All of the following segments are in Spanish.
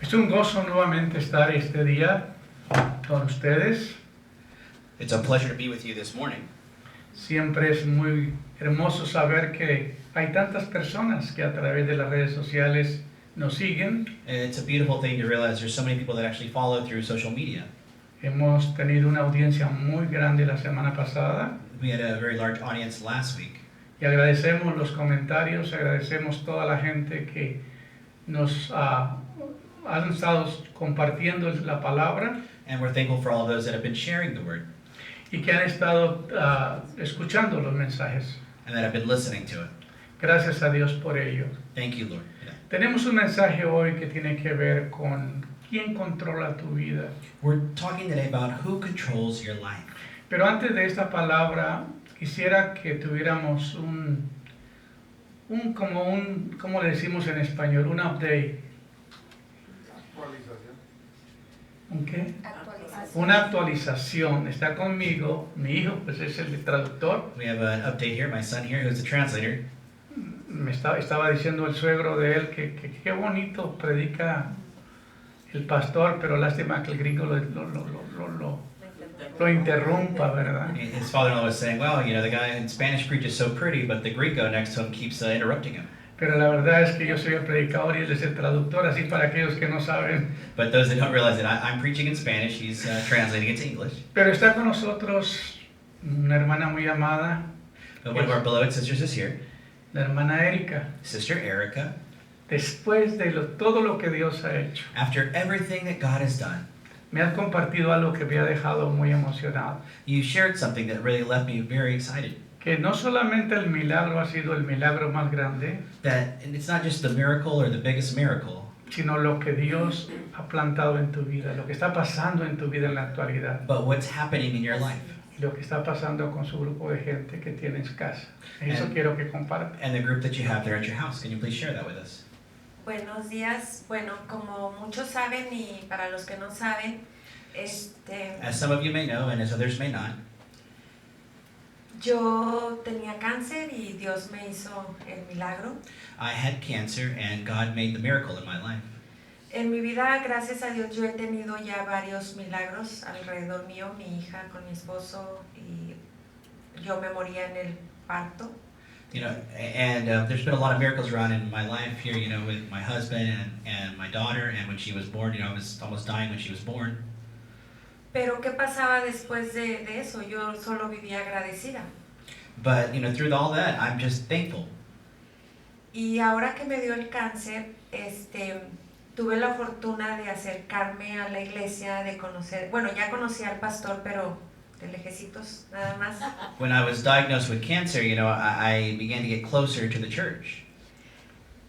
Es un gozo nuevamente estar este día con ustedes. It's a pleasure to be with you this morning. Siempre es muy hermoso saber que hay tantas personas que a través de las redes sociales nos siguen. And it's a beautiful thing to realize there's so many people that actually follow through social media. Hemos tenido una audiencia muy grande la semana pasada We had a very large audience last week. y agradecemos los comentarios, agradecemos toda la gente que nos han estado compartiendo la palabra And we're thankful for all those that have been sharing the word y que han estado escuchando los mensajes. and that have been listening to it. Gracias a Dios por ello. Thank you, Lord. Tenemos un mensaje hoy que tiene que ver con quién controla tu vida. We're talking today about who controls your life. Pero antes de esta palabra, quisiera que tuviéramos ¿cómo le decimos en español? Un update. Actualización. ¿Un qué? Actualización. Una actualización. Está conmigo, mi hijo, pues es el traductor. We have an update here. My son here, who's the translator, Me estaba diciendo el suegro de él que qué bonito predica el pastor, pero lástima que el gringo lo interrumpa, ¿verdad? his father-in-law was saying, "Well, you know, the guy in Spanish preaches so pretty, but the Gringo next to him keeps interrupting him." Pero la verdad es que yo soy el predicador y él es el traductor, así para aquellos que no saben. But those that don't realize it, I'm preaching in Spanish. He's translating it to English. Pero está con nosotros una hermana muy amada, But one of our beloved sisters is here, la hermana Erika. Sister Erica. Después de todo lo que Dios ha hecho, After everything that God has done, me has compartido algo que me ha dejado muy emocionado. you shared something that really left me very excited. Que no solamente el milagro ha sido el milagro más grande, And it's not just the miracle or the biggest miracle, sino lo que Dios ha plantado en tu vida, lo que está pasando en tu vida en la actualidad, but what's happening in your life y lo que está pasando con su grupo de gente que tienes casa. Eso quiero que compartas. and the group that you have there at your house. Can you please share that with us? Buenos días. Bueno, como muchos saben y para los que no saben, As some of you may know, and as others may not, yo tenía cáncer y Dios me hizo el milagro. I had cancer and God made the miracle in my life. En mi vida, gracias a Dios, yo he tenido ya varios milagros alrededor mío, mi hija con mi esposo y yo me moría en el parto. You know, and there's been a lot of miracles around in my life here, you know, with my husband and my daughter, and when she was born, you know, I was almost dying when she was born. Pero ¿qué pasaba después de eso? Yo solo vivía agradecida. But, you know, through all that, I'm just thankful. Y ahora que me dio el cáncer, tuve la fortuna de acercarme a la iglesia, de conocer, bueno, ya conocí al pastor, pero de lejecitos nada más. When I was diagnosed with cancer, you know, I began to get closer to the church.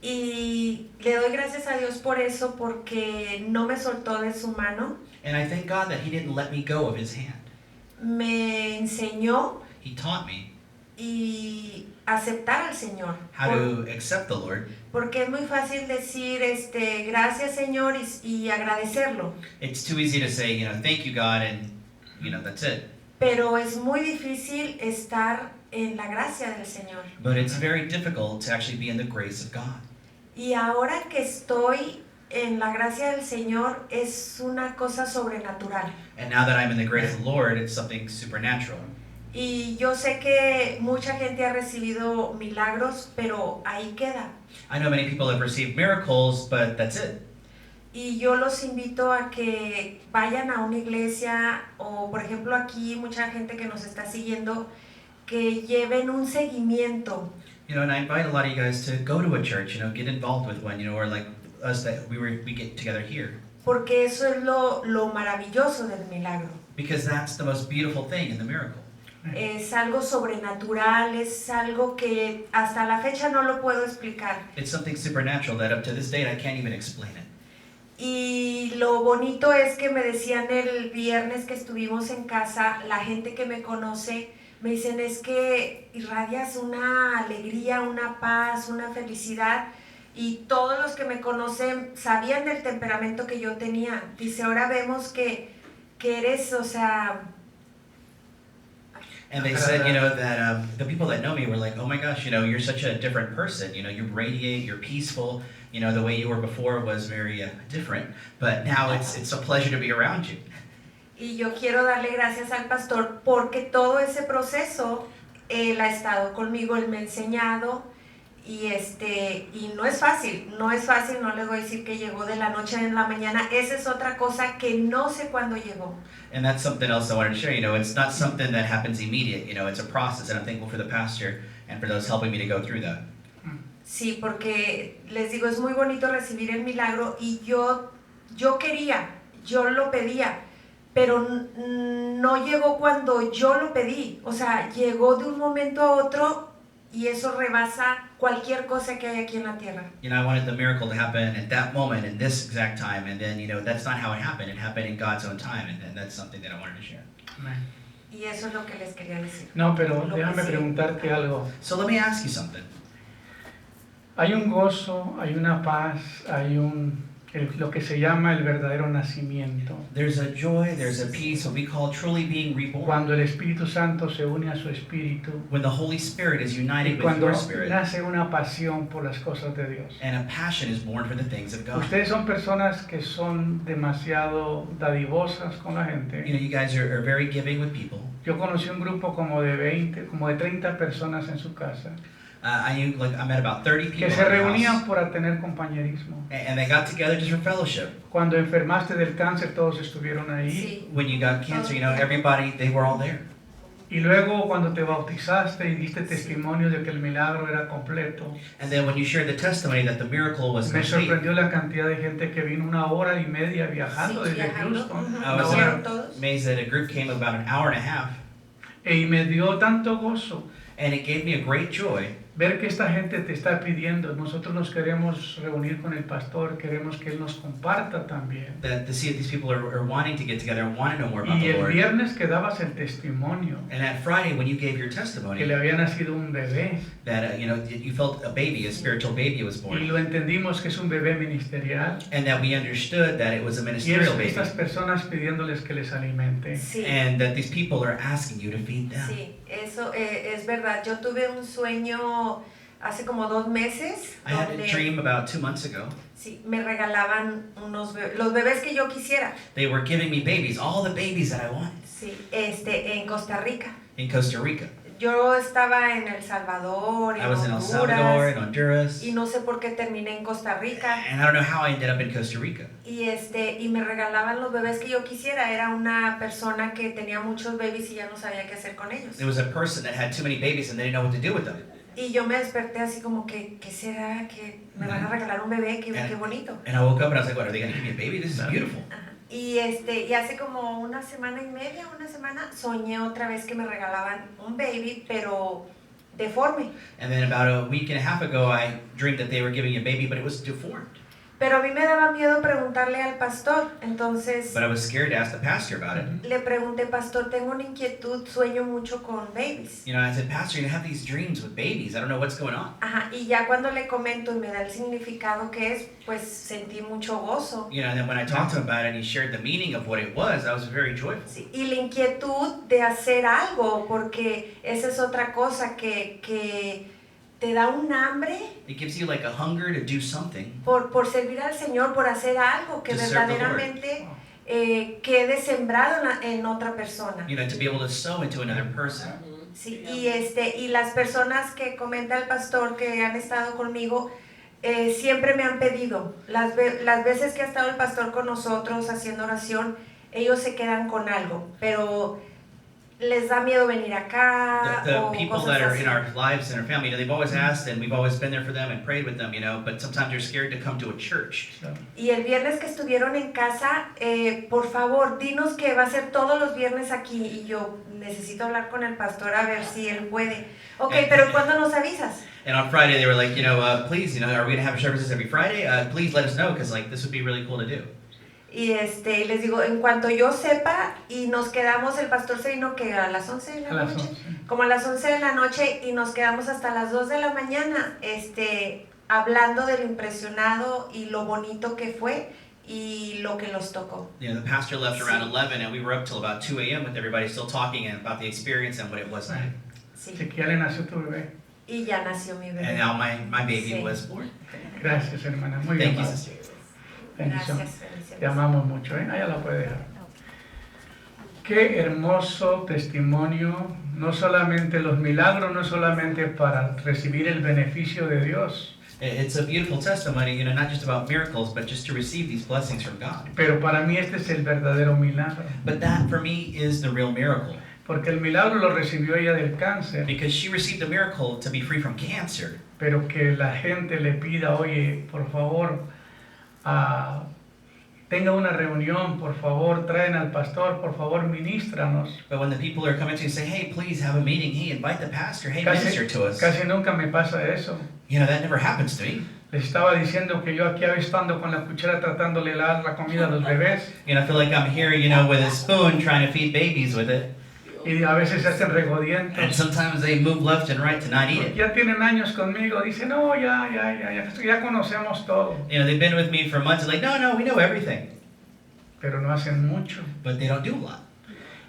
Y le doy gracias a Dios por eso, porque no me soltó de su mano, And I thank God that He didn't let me go of His hand. me enseñó He taught me y aceptar al Señor. how to accept the Lord. Porque es muy fácil decir, gracias Señor y agradecerlo. It's too easy to say, you know, thank you, God, and, you know, that's it. Pero es muy difícil estar en la gracia del Señor. But it's very difficult to actually be in the grace of God. Y ahora que estoy en la gracia del Señor es una cosa sobrenatural. And now that I'm in the grace of the Lord, it's something supernatural. Y yo sé que mucha gente ha recibido milagros, pero ahí queda. I know many people have received miracles, but that's it. Y yo los invito a que vayan a una iglesia o, por ejemplo, aquí mucha gente que nos está siguiendo, que lleven un seguimiento. You know, and I invite a lot of you guys to go to a church, you know, get involved with one, you know, or like us that we get together here. Porque eso es lo maravilloso del milagro. Because that's the most beautiful thing in the miracle. Es algo sobrenatural, es algo que hasta la fecha no lo puedo explicar. It's something supernatural that up to this date I can't even explain it. Y lo bonito es que me decían el viernes que estuvimos en casa, la gente que me conoce, me dicen es que irradias una alegría, una paz, una felicidad. Y todos los que me conocen sabían del temperamento que yo tenía. Dice, ahora vemos que eres, o sea... And they said, you know, that the people that know me were like, oh my gosh, you know, you're such a different person. You know, you radiate, you're peaceful. You know, the way you were before was very different. But now it's a pleasure to be around you. Y yo quiero darle gracias al pastor porque todo ese proceso él ha estado conmigo, él me ha enseñado y no es fácil, no les voy a decir que llegó de la noche a la mañana, esa es otra cosa que no sé cuándo llegó. And that's something else I wanted to share. You know, it's not something that happens immediate. You know, it's a process, and I'm thankful for the pastor and for those helping me to go through that. Sí, porque les digo, es muy bonito recibir el milagro y yo quería, yo lo pedía, pero no llegó cuando yo lo pedí, o sea, llegó de un momento a otro y eso rebasa cualquier cosa que hay aquí en la tierra. You know, I wanted the miracle to happen at that moment, in this exact time, and then, you know, that's not how it happened. It happened in God's own time, and that's something that I wanted to share. Amén. Y eso es lo que les quería decir. No, pero Lo que déjame sí. preguntarte algo. So let me ask you something. Hay un gozo, hay una paz, hay lo que se llama el verdadero nacimiento. There's a joy, there's a peace, what we call truly being reborn. Cuando el Espíritu Santo se une a su Espíritu When the Holy Spirit is y united with cuando your spirit, nace una pasión por las cosas de Dios. and a passion is born for the things of God. Ustedes son personas que son demasiado dadivosas con la You know, gente. you guys are very giving with people. Yo conocí un grupo como de 30 personas en su casa I met about 30 people que in se their reunían house, por a tener compañerismo. and they got together just for fellowship. Cuando enfermaste del cáncer, todos estuvieron ahí. Sí. When you got cancer, you know, everybody, they were all there. Y luego cuando te bautizaste y diste testimonio de que el milagro era completo, And then when you shared the testimony that the miracle was me complete, sorprendió la cantidad de gente que vino 1 hora y media viajando Sí, desde viajando. Houston. Ujú. I was Vinieron todos. amazed that a group came about an hour and a half, Y me dio tanto gozo and it gave me a great joy ver que esta gente te está pidiendo. Nosotros nos queremos reunir con el pastor, queremos que él nos comparta también. that to see that these people are wanting to get together and want to know more about Y the el Lord. viernes que dabas el testimonio And that Friday, when you gave your que testimony, le había nacido un bebé, that you know you felt a baby, a spiritual baby was y born, lo entendimos que es un bebé ministerial, and that we understood that it was a y ministerial baby, estas personas pidiéndoles que les alimente. Sí. and that these people are asking you to feed them. Sí, eso es verdad. Yo tuve un sueño hace como 2 meses I had a donde dream about 2 months ago. sí, me regalaban los bebés que yo quisiera. They were giving me babies, all the babies that I wanted, Sí, en Costa Rica. in Costa Rica. Yo estaba en El Salvador, I was in El Honduras, Salvador, in Honduras, y no sé por qué terminé en Costa Rica. and I don't know how I ended up in Costa Rica. Y me regalaban los bebés que yo quisiera. Era una persona que tenía muchos babies y ya no sabía qué hacer con ellos. There was a person that had too many babies and they didn't know what to do with them. Y yo me desperté así como que, ¿qué será? ¿Que me van a regalar un bebé? Qué bonito. And I woke up and I was like, what, are they going to give me a baby? This is beautiful. Ajá. Y hace como 1 semana y media, soñé otra vez que me regalaban un baby, pero deforme. And then about a week and a half ago, I dreamed that they were giving me a baby, but it was deformed. Pero a mí me daba miedo preguntarle al pastor. Entonces But I was scared to ask the pastor about it. le pregunté, pastor, tengo una inquietud, sueño mucho con babies. You know, I said, Pastor, you have these dreams with babies. I don't know what's going on. Ajá, y ya cuando le comento y me da el significado que es, pues sentí mucho gozo. You know, and then when I talked to him about it and he shared the meaning of what it was, I was very joyful. Sí, y la inquietud de hacer algo, porque esa es otra cosa que te da un hambre It gives you like a hunger to do something. por servir al Señor, por hacer algo que To serve the Lord. verdaderamente quede sembrado en otra persona. You know, to be able to sow into another person. Sí, y las personas que comenta el pastor que han estado conmigo, siempre me han pedido, las veces que ha estado el pastor con nosotros haciendo oración, ellos se quedan con algo, pero les da miedo venir acá The o people cosas that are así. in our lives and our family, you know, they've always asked and we've always been there for them and prayed with them, you know, but sometimes they're scared to come to a church. Y el viernes que estuvieron en casa, por favor, dinos que va a ser todos los viernes aquí, y yo necesito hablar con el pastor a ver si él puede. Ok, pero ¿cuándo nos avisas? And on Friday they were like, you know, please, you know, are we gonna have services every Friday? Please let us know, because like this would be really cool to do. Y les digo, en cuanto yo sepa, y nos quedamos, el pastor se vino que a las 11 de A la las noche, 11. como a las 11 de la noche, y nos quedamos hasta las 2 de la mañana, hablando de lo impresionado y lo bonito que fue, y lo que los tocó. You know, the pastor left around 11, and we were up till about 2 a.m. with everybody still talking about the experience and what it was like. Sí. Si ya le nació tu bebé. Y ya nació mi And bebé. now my baby Sí. was born. Gracias, hermana. Muy bien. Thank you, amado. sister. Bendición. Gracias, Te bendiciones. amamos mucho, ¿eh? Allá la puede dejar. Qué hermoso testimonio, no solamente los milagros, no solamente para recibir el beneficio de Dios, It's a beautiful testimony, you know, not just about miracles, but just to receive these blessings from God. pero para mí este es el verdadero milagro, But that, for me, is the real miracle. porque el milagro lo recibió ella del cáncer, Because she received a miracle to be free from cancer. pero que la gente le pida, oye, por favor, tenga una reunión, por favor, traen al pastor, por favor, ministranos. But when the people are coming to you and say, hey, please have a meeting, hey, invite the pastor, hey, minister to us. Casi nunca me pasa eso. You know, that never happens to me. Les estaba diciendo que yo aquí estando con la cuchara tratándole de dar la comida a los bebés You know, I feel like I'm here, you know, with a spoon trying to feed babies with it. y a veces se hacen And regodientos. sometimes they move left and right to not eat it. Ya tienen años conmigo, dicen, no, ya conocemos todo, You know, they've been with me for months, like, no, we know everything. pero no hacen mucho. But they don't do a lot.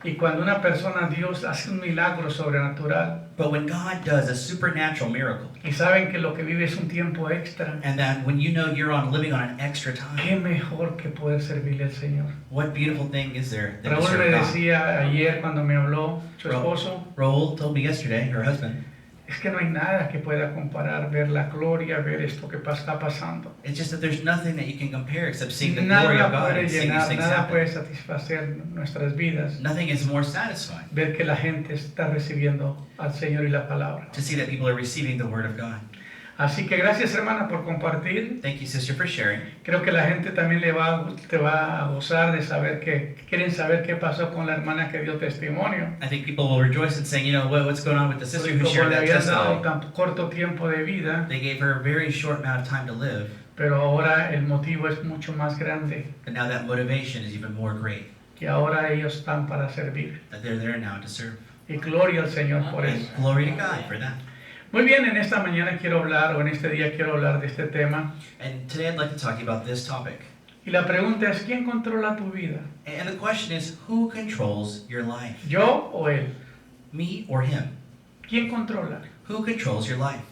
Y cuando una persona, Dios hace un milagro sobrenatural But when God does a supernatural miracle, y saben que lo que vive es un tiempo extra, and that when you know you're living on an extra qué time, mejor que poder servirle al Señor. what beautiful thing is there than to Raúl me serve God? decía ayer cuando me habló su Raúl. esposo, Raul told me yesterday, her husband, es que no hay nada que pueda comparar ver la gloria, ver esto que está pasando. it's just that there's nothing that you can compare except seeing the glory of Nada God puede and seeing these llenar, things nada happen. puede satisfacer nuestras vidas. Nothing is more satisfying Ver que la gente está recibiendo al Señor y la palabra. to see that people are receiving the word of God. Así que gracias, hermana, por compartir. Thank you, sister, for sharing. Creo que la gente también te va a gozar de saber quieren saber qué pasó con la hermana que dio testimonio. I think people will rejoice in saying, you know, what's going on with the sister Porque who como shared le that habían dado testimony. tan corto tiempo de vida, They gave her a very short amount of time to live, pero ahora el motivo es mucho más grande. but now that motivation is even more great, Y ahora ellos están para servir. that they're there now to serve. Y gloria al Señor por And eso. glory to God for that. Muy bien, en esta mañana quiero hablar, o en este día quiero hablar de este tema. And today I'd like to talk about this topic. Y la pregunta es, ¿quién controla tu vida? And the question is, who controls your life? ¿Yo o él? Me or him? ¿Quién controla? Who controls your life?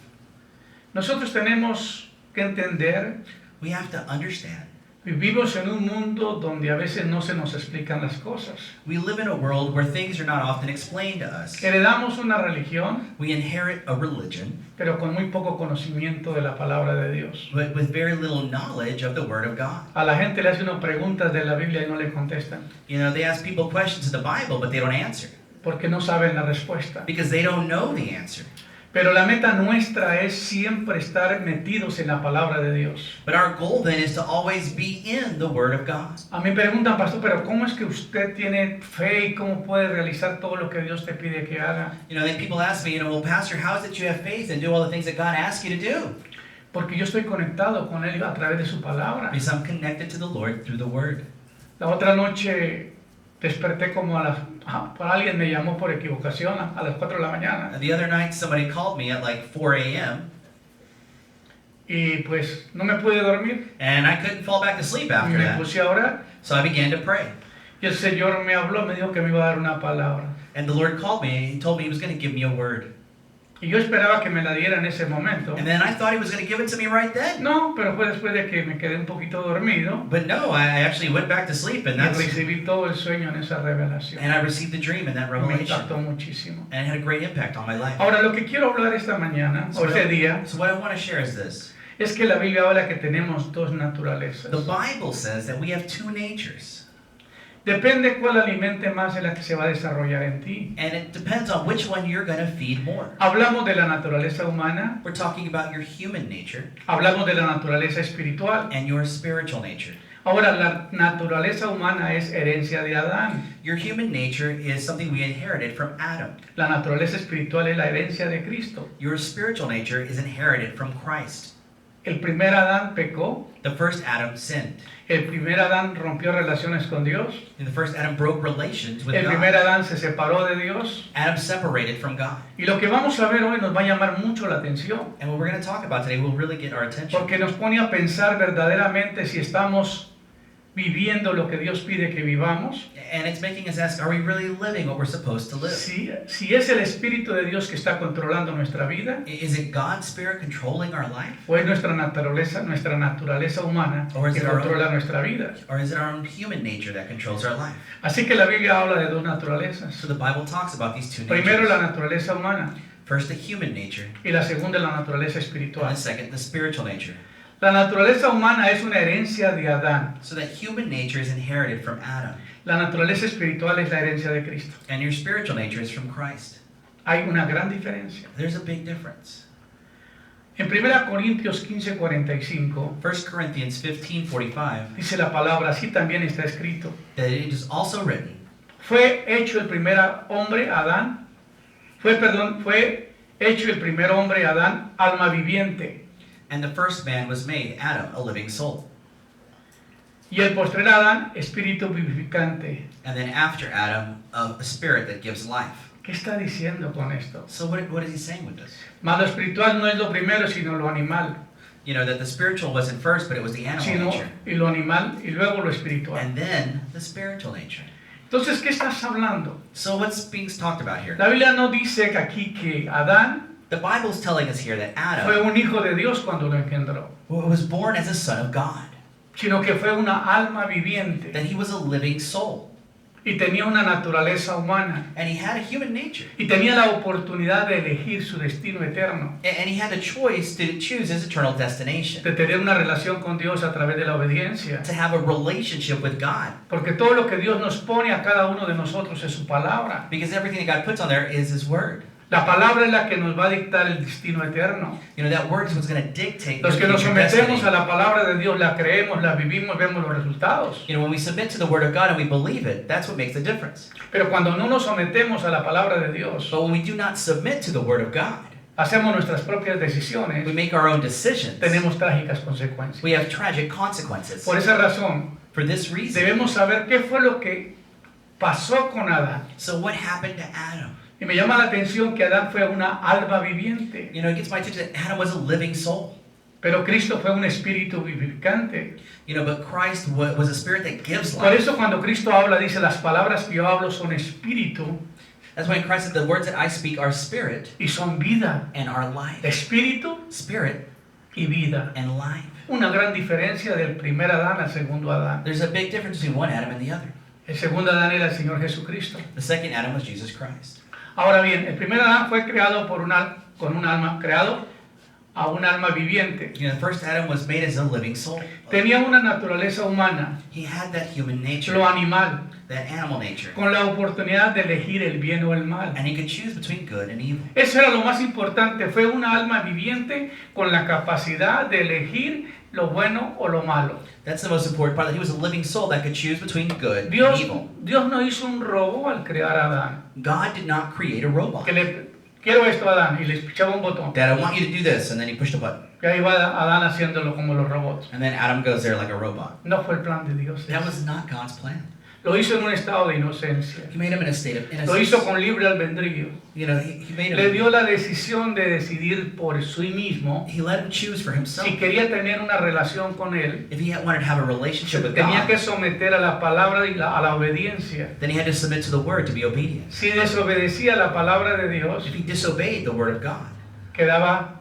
Nosotros tenemos que entender, We have to understand. vivimos en un mundo donde a veces no se nos explican las cosas. We live in a world where things are not often explained to us. Heredamos una religión, We inherit a religion, pero con muy poco conocimiento de la palabra de Dios. but with very little knowledge of the Word of God. A la gente le hacen unas preguntas de la Biblia y no le contestan, You know, they ask people questions in the Bible, but they don't answer porque no saben la respuesta. because they don't know the answer. Pero la meta nuestra es siempre estar metidos en la palabra de Dios. But our goal then is to always be in the Word of God. A mí me preguntan, pastor, pero ¿cómo es que usted tiene fe y cómo puede realizar todo lo que Dios te pide que haga? You know, then people ask me, you know, well, Pastor, how is it you have faith and do all the things that God asks you to do? Porque yo estoy conectado con Él a través de su palabra. Because I'm connected to the Lord through the Word. La otra noche desperté como alguien me llamó por equivocación a las 4 de la mañana. The other night, somebody called me at like 4 a.m. Y pues no me pude dormir and I couldn't fall back to sleep y after me that. puse a orar. So I began to pray. Y el Señor me habló, me dijo que me iba a dar una palabra. And the Lord called me. He told me He was going to give me a word. Y yo esperaba que me la diera en ese momento. And then I thought He was going to give it to me right then. No, pero fue después de que me quedé un poquito dormido But no, I actually went back to sleep, and y that's recibí todo el sueño en esa revelación. and I received the dream and that Me revelation, impactó muchísimo. and it had a great impact on my life. Ahora, lo que quiero hablar esta mañana, o este día, So what I want to share is this: es que la Biblia habla que tenemos dos naturalezas. the Bible says that we have two natures, Depende cuál alimente más en la que se va a desarrollar en ti. and it depends on which one you're going to feed more. Hablamos de la naturaleza humana, We're talking about your human nature hablamos de la naturaleza espiritual. and your spiritual nature. Ahora, la naturaleza humana es herencia de Adán. Your human nature is something we inherited from Adam. La naturaleza espiritual es la herencia de Cristo. Your spiritual nature is inherited from Christ. El primer Adán pecó, The first Adam sinned. el primer Adán rompió relaciones con Dios, And the first Adam broke relations with el primer God. Adán se separó de Dios. Adam separated from God. Y lo que vamos a ver hoy nos va a llamar mucho la atención, And what we're going to talk about today will really get our attention. porque nos pone a pensar verdaderamente si estamos viviendo lo que Dios pide que vivamos? And it's making us ask, are we really living what we're supposed to live? Si es el Espíritu de Dios que está controlando nuestra vida, Is it God's Spirit controlling our life? o es nuestra naturaleza humana Or is que it our own? controla nuestra vida. Or is it our own human nature that controls our life? Así que la Biblia habla de dos naturalezas. So the Bible talks about these two Primero la natures. naturaleza humana First, the human nature, y la segunda la naturaleza and espiritual. the second, the spiritual nature. La naturaleza humana es una herencia de Adán. So that human nature is inherited from Adam, La naturaleza espiritual es la herencia de Cristo. and your spiritual nature is from Christ. Hay una gran diferencia. There's a big difference. En 1 Corintios 15:45 1 Corinthians 15:45, dice la palabra, así también está escrito. that it is also written, Fue hecho el primer hombre, Adán. Fue hecho el primer hombre, Adán, alma viviente. and the first man was made, Adam, a living soul. Y el postrer Adán, espíritu vivificante. And then after Adam, a spirit that gives life. ¿Qué está diciendo con esto? So what is he saying with this? Mas lo espiritual no es lo primero, sino lo animal. You know, that the spiritual wasn't first, but it was the animal nature. Y lo animal y luego lo espiritual. And then the spiritual nature. Entonces, ¿qué estás hablando? So what's being talked about here? La Biblia no dice que aquí que Adán The Bible's telling us here that fue Adam un hijo de Dios cuando lo engendró, was born as a son of God, sino que fue una alma viviente that he was a living soul, y tenía una naturaleza humana and he had a human nature, y tenía la oportunidad de elegir su destino eterno, and he had a choice to choose his eternal destination, de tener una relación con Dios a través de la obediencia, to have a relationship with God, porque todo lo que Dios nos pone a cada uno de nosotros es su palabra. because everything that God puts on there is his word. La palabra es la que nos va a dictar el destino eterno. You know, that word is what's going to dictate Los que your nos future destiny. sometemos a la palabra de Dios, la creemos, la vivimos, vemos los resultados. You know, when we submit to the word of God and we believe it, that's what makes the difference. Pero cuando no nos sometemos a la palabra de Dios, But when we do not submit to the word of God, hacemos nuestras propias we decisiones, make our own decisions, tenemos trágicas consecuencias. we have tragic consequences. Por esa razón, For this reason, debemos saber qué fue lo que pasó con Adán. so what happened to Adam? Y me llama la atención que Adán fue una alma viviente, You know, it gets my attention that Adam was a living soul. pero Cristo fue un espíritu vivificante. You know, but Christ was a spirit that gives Por life. eso cuando Cristo habla, dice, las palabras que yo hablo son espíritu That's why Christ said, the words that I speak are spirit y son vida. and are life. Espíritu Spirit y vida. and life. Una gran diferencia del primer Adán al segundo Adán. There's a big difference between one Adam and the other. El segundo Adán era el Señor Jesucristo. The second Adam was Jesus Christ. Ahora bien, el primer Adán fue creado creado a un alma viviente. You know, the first Adam was made as a living soul. Tenía una naturaleza humana, He had that human nature, lo animal, that animal nature, con la oportunidad de elegir el bien o el mal. and he could choose between good and evil. Eso era lo más importante, fue una alma viviente con la capacidad de elegir lo bueno o lo malo. That's the most important part, that he was a living soul that could choose between good and Dios evil. no hizo un robot al crear a Adán. God did not create a robot. Quiero esto a Adán y le pichaba un botón. Dad, I want you to do this, and then he pushed a button. Y ahí va Adán haciéndolo como los robots. And then Adam goes there like a robot. No fue el plan de Dios. That was not God's plan. Lo hizo en un estado de inocencia. He made him in a state of Lo hizo innocence. con libre albedrío. You know, he made Le him, dio la decisión de decidir por sí mismo he let him choose for himself. si quería tener una relación con él. If he wanted to have a relationship with Tenía que God, someter a la palabra y a la obediencia. then he had to submit to the word to be obedient. Si desobedecía la palabra de Dios, If he disobeyed the word of God, quedaba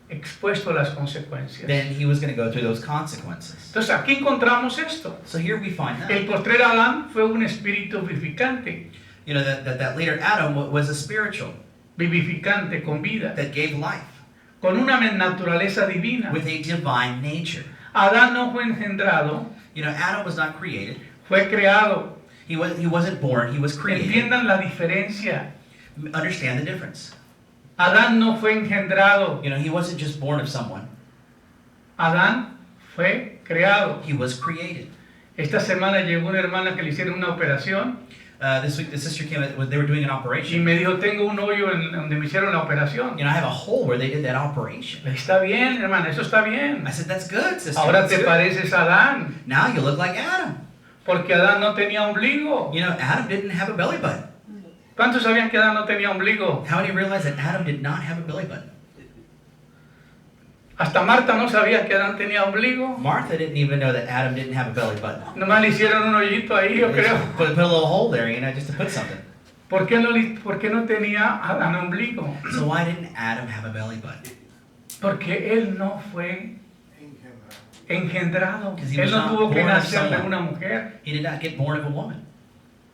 expuesto a las consecuencias. then he was going to go through those consequences. Entonces aquí encontramos esto. So here we find El that. postrer Adán fue un espíritu vivificante, You know, that later Adam was a spiritual vivificante con vida, that gave life con una naturaleza divina. with a divine nature. Adán no fue engendrado, You know, Adam was not created. fue creado. He wasn't born, he was created. Entiendan la diferencia. Understand the difference. Adán no fue engendrado, You know, he wasn't just born of someone. Adán fue creado. He was created. Esta semana llegó una hermana que le hicieron una operación This week the sister came, they were doing an y operation. me dijo, tengo un hoyo en donde me hicieron la operación. You know, I have a hole where they did that operation. Está bien, hermana, eso está bien. I said, that's good, sister. Ahora That's te good. pareces a Adán, Now you look like Adam. porque Adán no tenía ombligo. You know, Adam didn't have a belly button. ¿Cuántos sabían que Adán no tenía ombligo? How many realize that Adam did not have a belly button? Hasta Marta no sabía que Adán tenía ombligo. Martha didn't even know that Adam didn't have a belly button. Nomás le hicieron un hoyito ahí, yo They creo. just put a little hole there, you know, just to put something. ¿Por qué no tenía Adán ombligo? So why didn't Adam have a belly button? Porque él no fue engendrado. Because he Él was no not tuvo que born of nacer de someone. una mujer. He did not get born of a woman.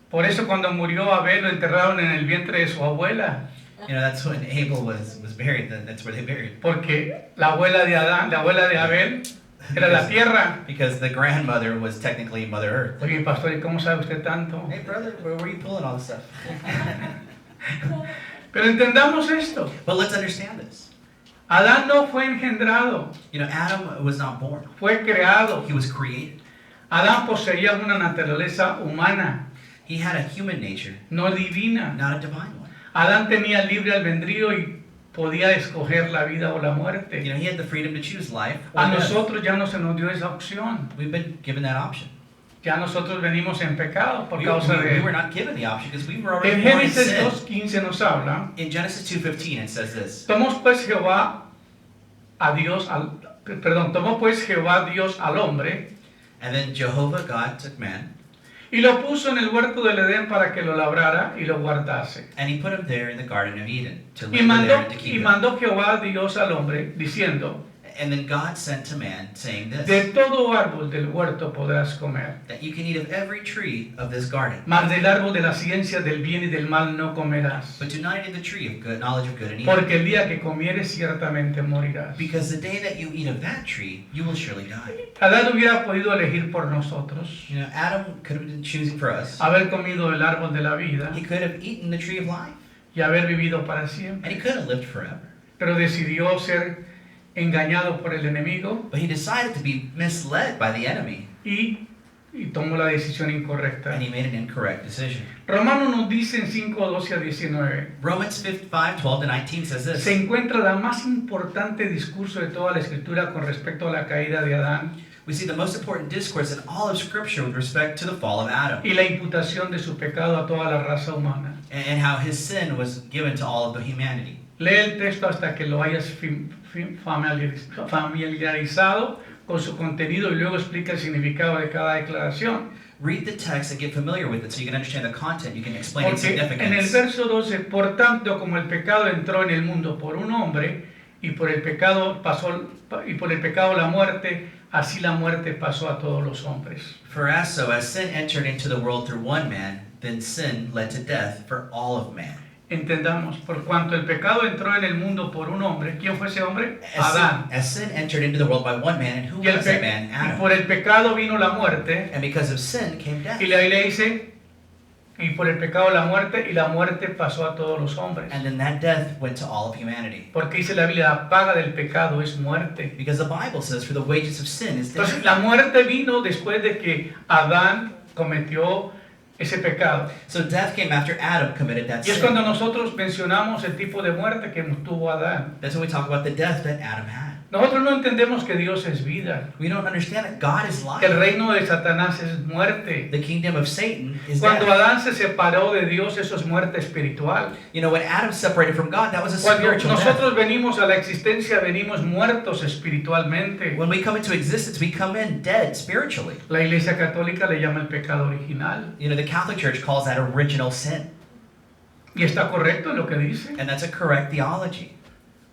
Por eso cuando murió Abel lo enterraron en el vientre de su abuela. You know, that's when Abel was buried. That's where they buried. Porque la abuela de Adán, la abuela de Abel, era la tierra. Because the grandmother was technically Mother Earth. Oye, pastor, ¿y cómo sabe usted tanto? Hey, brother, where were you pulling all this stuff? Pero entendamos esto. But let's understand this. Adán no fue engendrado, You know, Adam was not born. fue creado. He was created. Adán poseía una naturaleza humana, He had a human nature, no divina. not a divine one. Adán tenía libre albedrío y podía escoger la vida o la You muerte. know, he had the freedom to choose life or A death. nosotros ya no se nos dio esa opción. We've been given that option. Ya nosotros venimos en pecado por We causa were de... not given the option because we were already En born in Génesis sin. 2:15 nos habla: In Genesis 2:15 it says this. tomó pues Jehová Dios al hombre And then Jehovah God took man y lo puso en el huerto del Edén para que lo labrara y lo guardase. and he put him there in the Garden of Eden to Y live there mandó, and to keep y him. mandó Jehová Dios al hombre diciendo: And then God sent to man saying de this, todo árbol del huerto podrás comer, that you can eat of every tree of this garden, mas del árbol de la ciencia del bien y del mal no comerás, but do not eat of the tree of good, knowledge of good and evil. porque el día que comieres ciertamente morirás. Because the day that you eat of that tree, you will surely die. Adán hubiera podido elegir por nosotros, You know, Adam could have been choosing for us. haber comido el árbol de la vida He could have eaten the tree of life, y haber vivido para and siempre, he could have lived forever. pero decidió ser engañado por el enemigo But he decided to be misled by the enemy, y tomó la decisión incorrecta. and he made an incorrect decision. Romanos nos dice en 5:12 a 19, Romans 5:12-19 says this. se encuentra la más importante discurso de toda la escritura con respecto a la caída de Adán We see the most important discourse in all of Scripture with respect to the fall of Adam y la imputación de su pecado a toda la raza humana. and how his sin was given to all of the humanity. Lee el texto hasta que lo hayas familiarizado con su contenido y luego explica el significado de cada declaración. Read the text and get familiar with it so you can understand the content, you can explain its Porque en el significance. verso 12, por tanto, como el pecado entró en el mundo por un hombre y por el pecado la muerte, así la muerte pasó a todos los hombres. For as sin entered into the world through one man, then sin led to death for all of man. Entendamos, por cuanto el pecado entró en el mundo por un hombre, ¿quién fue ese hombre? Adán. As sin entered into the world by one man, and who Y, was that man? y Adam. por el pecado vino la muerte, And because of sin came death. y la Biblia dice, y por el pecado la muerte, y la muerte pasó a todos los hombres. And then that death went to all of humanity. Porque dice la Biblia, la paga del pecado es muerte. Because the Bible says, for the wages of sin is death. Entonces la muerte vino después de que Adán cometió ese pecado. So death came after Adam committed that Y es sin. cuando nosotros mencionamos el tipo de muerte que tuvo Adán. That's when we talk about the death that Adam had. Nosotros no entendemos que Dios es vida, We don't understand that God is que el life. reino de Satanás es muerte. The kingdom of Satan is Cuando death. Adán se separó de Dios, eso es muerte espiritual. You know, when Adam separated from God, that was a Cuando spiritual death. nosotros venimos a la existencia, venimos muertos espiritualmente. When we come into existence, we come in dead spiritually. La Iglesia Católica le llama el pecado original. You know, the Catholic Church calls that original sin. Y está correcto en lo que dice, And that's a correct theology.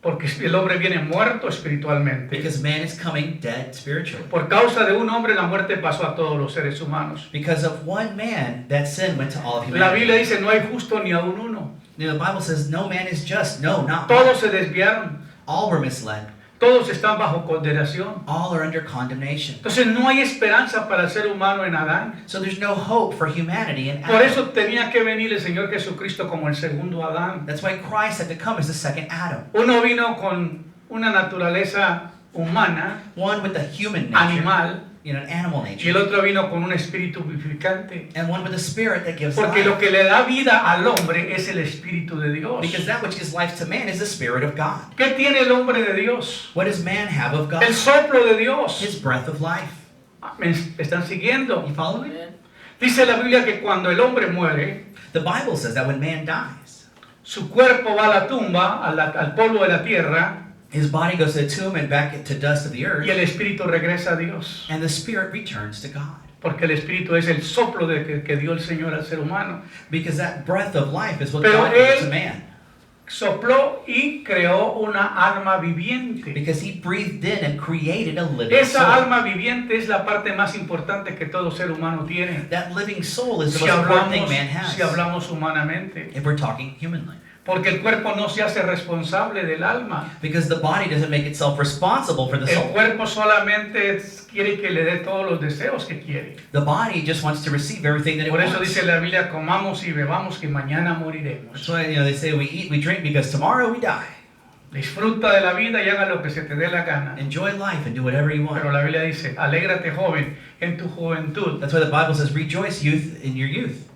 porque el hombre viene muerto espiritualmente. Because man is coming dead spiritually. Por causa de un hombre, la muerte pasó a todos los seres humanos. Because of one man, that sin went to all of La Biblia humanity. dice, no hay justo ni aún uno. You know, the Bible says, no man is just. No, not one. Todos se desviaron, All were misled. todos están bajo condenación. All are under condemnation. Entonces no hay esperanza para el ser humano en Adán. So there's no hope for humanity in Por Adam. eso tenía que venir el Señor Jesucristo como el segundo Adán. That's why Christ had to come as the second Adam. Uno vino con una naturaleza humana, One with a human nature, animal, you know, an animal y el nature. otro vino con un espíritu vivificante. And one with a spirit that gives Porque lo life. que le da vida al hombre es el espíritu de Dios. Because that which gives life to man is the spirit of God. ¿Qué tiene el hombre de Dios? What does man have of God? El soplo de Dios. His breath of life. ¿Me están siguiendo? You follow me? Dice la Biblia que cuando el hombre muere, The Bible says that when man dies, su cuerpo va a la tumba, al polvo de la tierra, His body goes to the tomb and back to dust of the earth. y el espíritu regresa a Dios. And the spirit returns to God. Porque el espíritu es el soplo que dio el Señor al ser humano. Because that breath of life is what Pero God gives él- to man. Sopló y creó una alma viviente. Because he breathed in and created a living Esa soul. alma viviente es la parte más importante que todo ser humano tiene. That living soul is the Si most important thing hablamos, man has. si hablamos humanamente. If we're talking humanly. Porque el cuerpo no se hace responsable del alma. Because the body doesn't make itself responsible for the El soul. cuerpo solamente quiere que le dé todos los deseos que quiere. The body just wants to receive everything that it Por eso wants. dice la Biblia, comamos y bebamos que mañana That's moriremos. why they say we eat, we drink because tomorrow we die. Disfruta de la vida y haga lo que se te dé la gana. Enjoy life and do whatever you Pero want. la Biblia dice, alégrate joven en tu juventud. That's why the Bible says rejoice youth in your youth.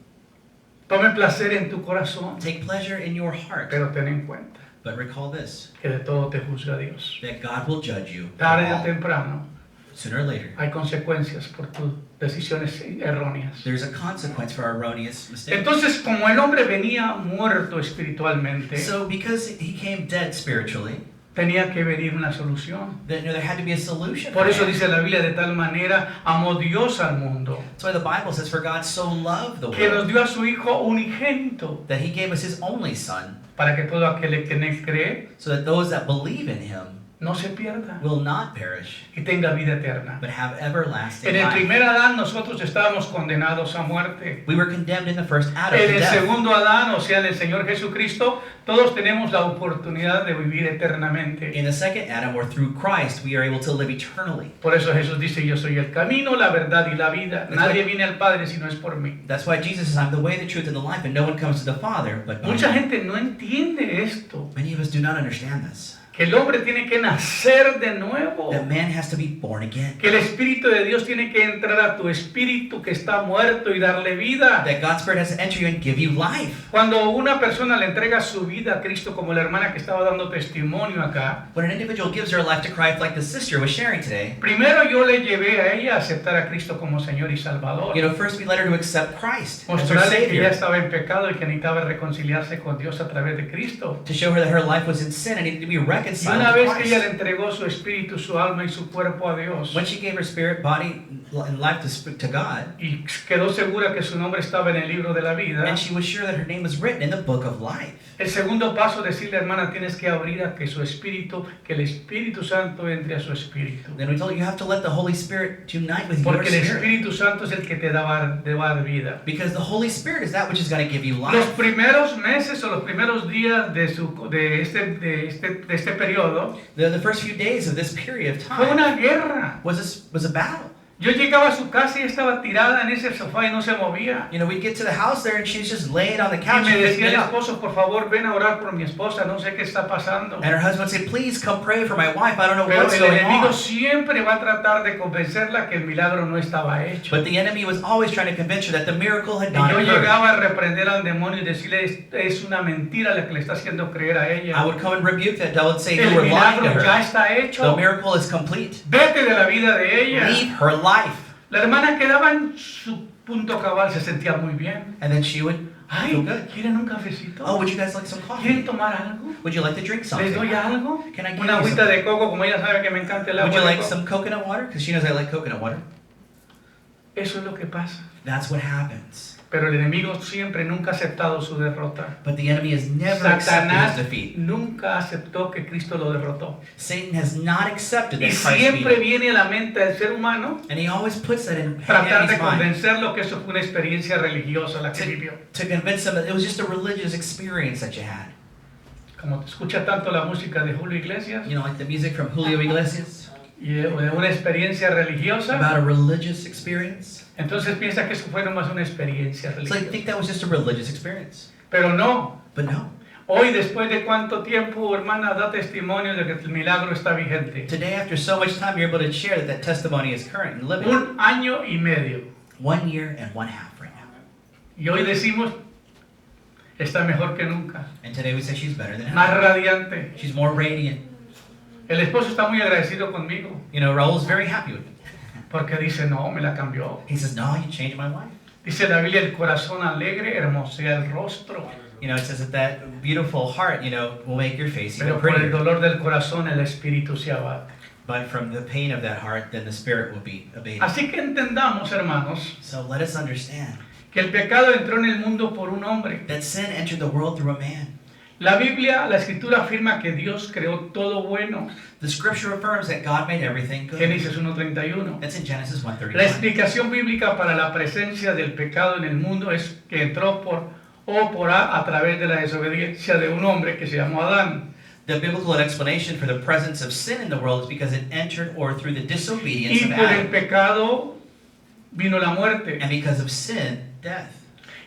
Tome placer en tu corazón. Take pleasure in your heart. Pero ten en cuenta But recall this, que de todo te juzga Dios. that God will judge you Tarde o all, temprano sooner or later. hay consecuencias por tus decisiones erróneas. There's a consequence for our erroneous mistakes. Entonces, como el hombre venía muerto espiritualmente, So because he came dead spiritually, tenía que venir una solución. then there had to be a solution. Por for eso man. dice la Biblia, de tal manera amó Dios al mundo, That's why the Bible says, for God so loved the que nos world dio a su Hijo unigénito, that he gave us his only son, para que todo aquel que en él cree so that those that believe in him no se pierda will not perish, y tenga vida eterna. but have everlasting En el life. primer Adán nosotros estábamos condenados a muerte. We were condemned in the first Adam En to el death. segundo Adán, o sea, en el Señor Jesucristo, todos tenemos la oportunidad de vivir eternamente. In the second Adam, or through Christ, we are able to live eternally. Por eso Jesús dice, yo soy el camino, la verdad y la vida. That's Nadie right. viene al Padre si no es por mí. That's why Jesus says, I'm the way, the truth, and the life, and no one comes to the Father but by Mucha me. gente no entiende esto, Many of us do not understand this. que el hombre tiene que nacer de nuevo, That man has to be born again. que el Espíritu de Dios tiene que entrar a tu espíritu que está muerto y darle vida. That God's Spirit has to enter you and give you life. Cuando una persona le entrega su vida a Cristo, como la hermana que estaba dando testimonio acá, When an individual gives their life to Christ, like the sister was sharing today, primero yo le llevé a ella a aceptar a Cristo como Señor y Salvador. first we led her to accept Christ as her Mostrarle que ella Savior, estaba en pecado y que necesitaba reconciliarse con Dios a través de Cristo. to show her that her life was in sin and needed to be Y reconciled una to vez que ella le Christ. entregó su espíritu, su alma y su cuerpo a Dios, When she gave her spirit, body, and life to God, y quedó segura que su nombre estaba en el libro de la vida, and she was sure that her name was written in the book of life. el segundo paso es decirle, hermana, tienes que abrir a que su espíritu, que el Espíritu Santo entre a su espíritu. Then we told her you have to let the Holy Spirit unite with your Porque el spirit. Espíritu Santo es el que te da dar vida. Because the Holy Spirit is that which is going to give you Los life. primeros meses o los primeros días de este periodo The first few days of this period of fue time una guerra. was a battle. Yo llegaba a su casa y estaba tirada en ese sofá y no se movía. We'd get to the house there and she was just laying on the Y couch me and decía el picking up. esposo, por favor, ven a orar por mi esposa, no sé qué está pasando. And her husband would say, please come pray for my wife. I don't know Pero what's el going enemigo on. siempre va a tratar de convencerla que el milagro no estaba hecho. But the enemy was always trying to convince her that the miracle had Y not yo occurred. llegaba a reprender al demonio y decirle, es una mentira la que le está haciendo creer a I ella. would come and rebuke that devil and say, you El were lying to milagro ya her. está The hecho. miracle is complete. Vete de la vida de ella. Leave her life. La hermana quedaba en su punto cabal, se sentía muy bien. And then she would feel Ay, good. ¿quieren un cafecito? Oh, would you guys like some ¿Quieren coffee? tomar algo? Would you like to drink ¿Les something? doy algo? Can I give Una you agüita something? de coco, como ella sabe que me encanta el Would agua you de like coco. some coconut water? Because she knows I like coconut water. Eso es lo que pasa. That's what happens. Pero el enemigo siempre nunca ha aceptado su derrota. But the enemy has never accepted his Satanás defeat. nunca aceptó que Cristo lo derrotó. Satan has not accepted Y that Christ beat siempre him. viene a la mente del ser humano And he always puts that in tratar de his mind convencerlo que eso fue una experiencia religiosa la que vivió. to convince him that it was just a religious experience that you had. Como te escucha tanto la música de Julio Iglesias Like the music from Julio Iglesias, y de una experiencia religiosa, about a religious experience. entonces piensa que eso fue nomás una experiencia It's like, religiosa. think that was just a religious experience. Pero no. But no. Hoy, después de cuánto tiempo, hermana, da testimonio de que el milagro está vigente. Today, after so much time, you're able to share that that testimony is current and living. 1 año y medio. 1 year and 1/2 right now. Y hoy decimos, está mejor que nunca. And today we say she's better than Más ever. radiante. She's more radiant. El esposo está muy agradecido conmigo. Raul's very happy with me. Porque dice, no, me la cambió. He says, no, you changed my life. Dice la Biblia, el corazón alegre hermosea el rostro. You know, it says that that beautiful heart, you know, will make your face even Pero por el prettier. dolor del corazón el espíritu se abate. But from the pain of that heart, then the spirit will be abated. Así que entendamos, hermanos, So let us understand que el pecado entró en el mundo por un hombre. that sin entered the world through a man. La Biblia, la Escritura afirma que Dios creó todo bueno. The scripture affirms that God made everything good. Génesis 1:31. That's in Genesis La 1:31. explicación bíblica para la presencia del pecado en el mundo es que entró a través de la desobediencia de un hombre que se llamó Adán. The biblical explanation for the presence of sin in the world is because it entered or through the disobedience Y of por el Adam. pecado vino la muerte. And because of sin, death.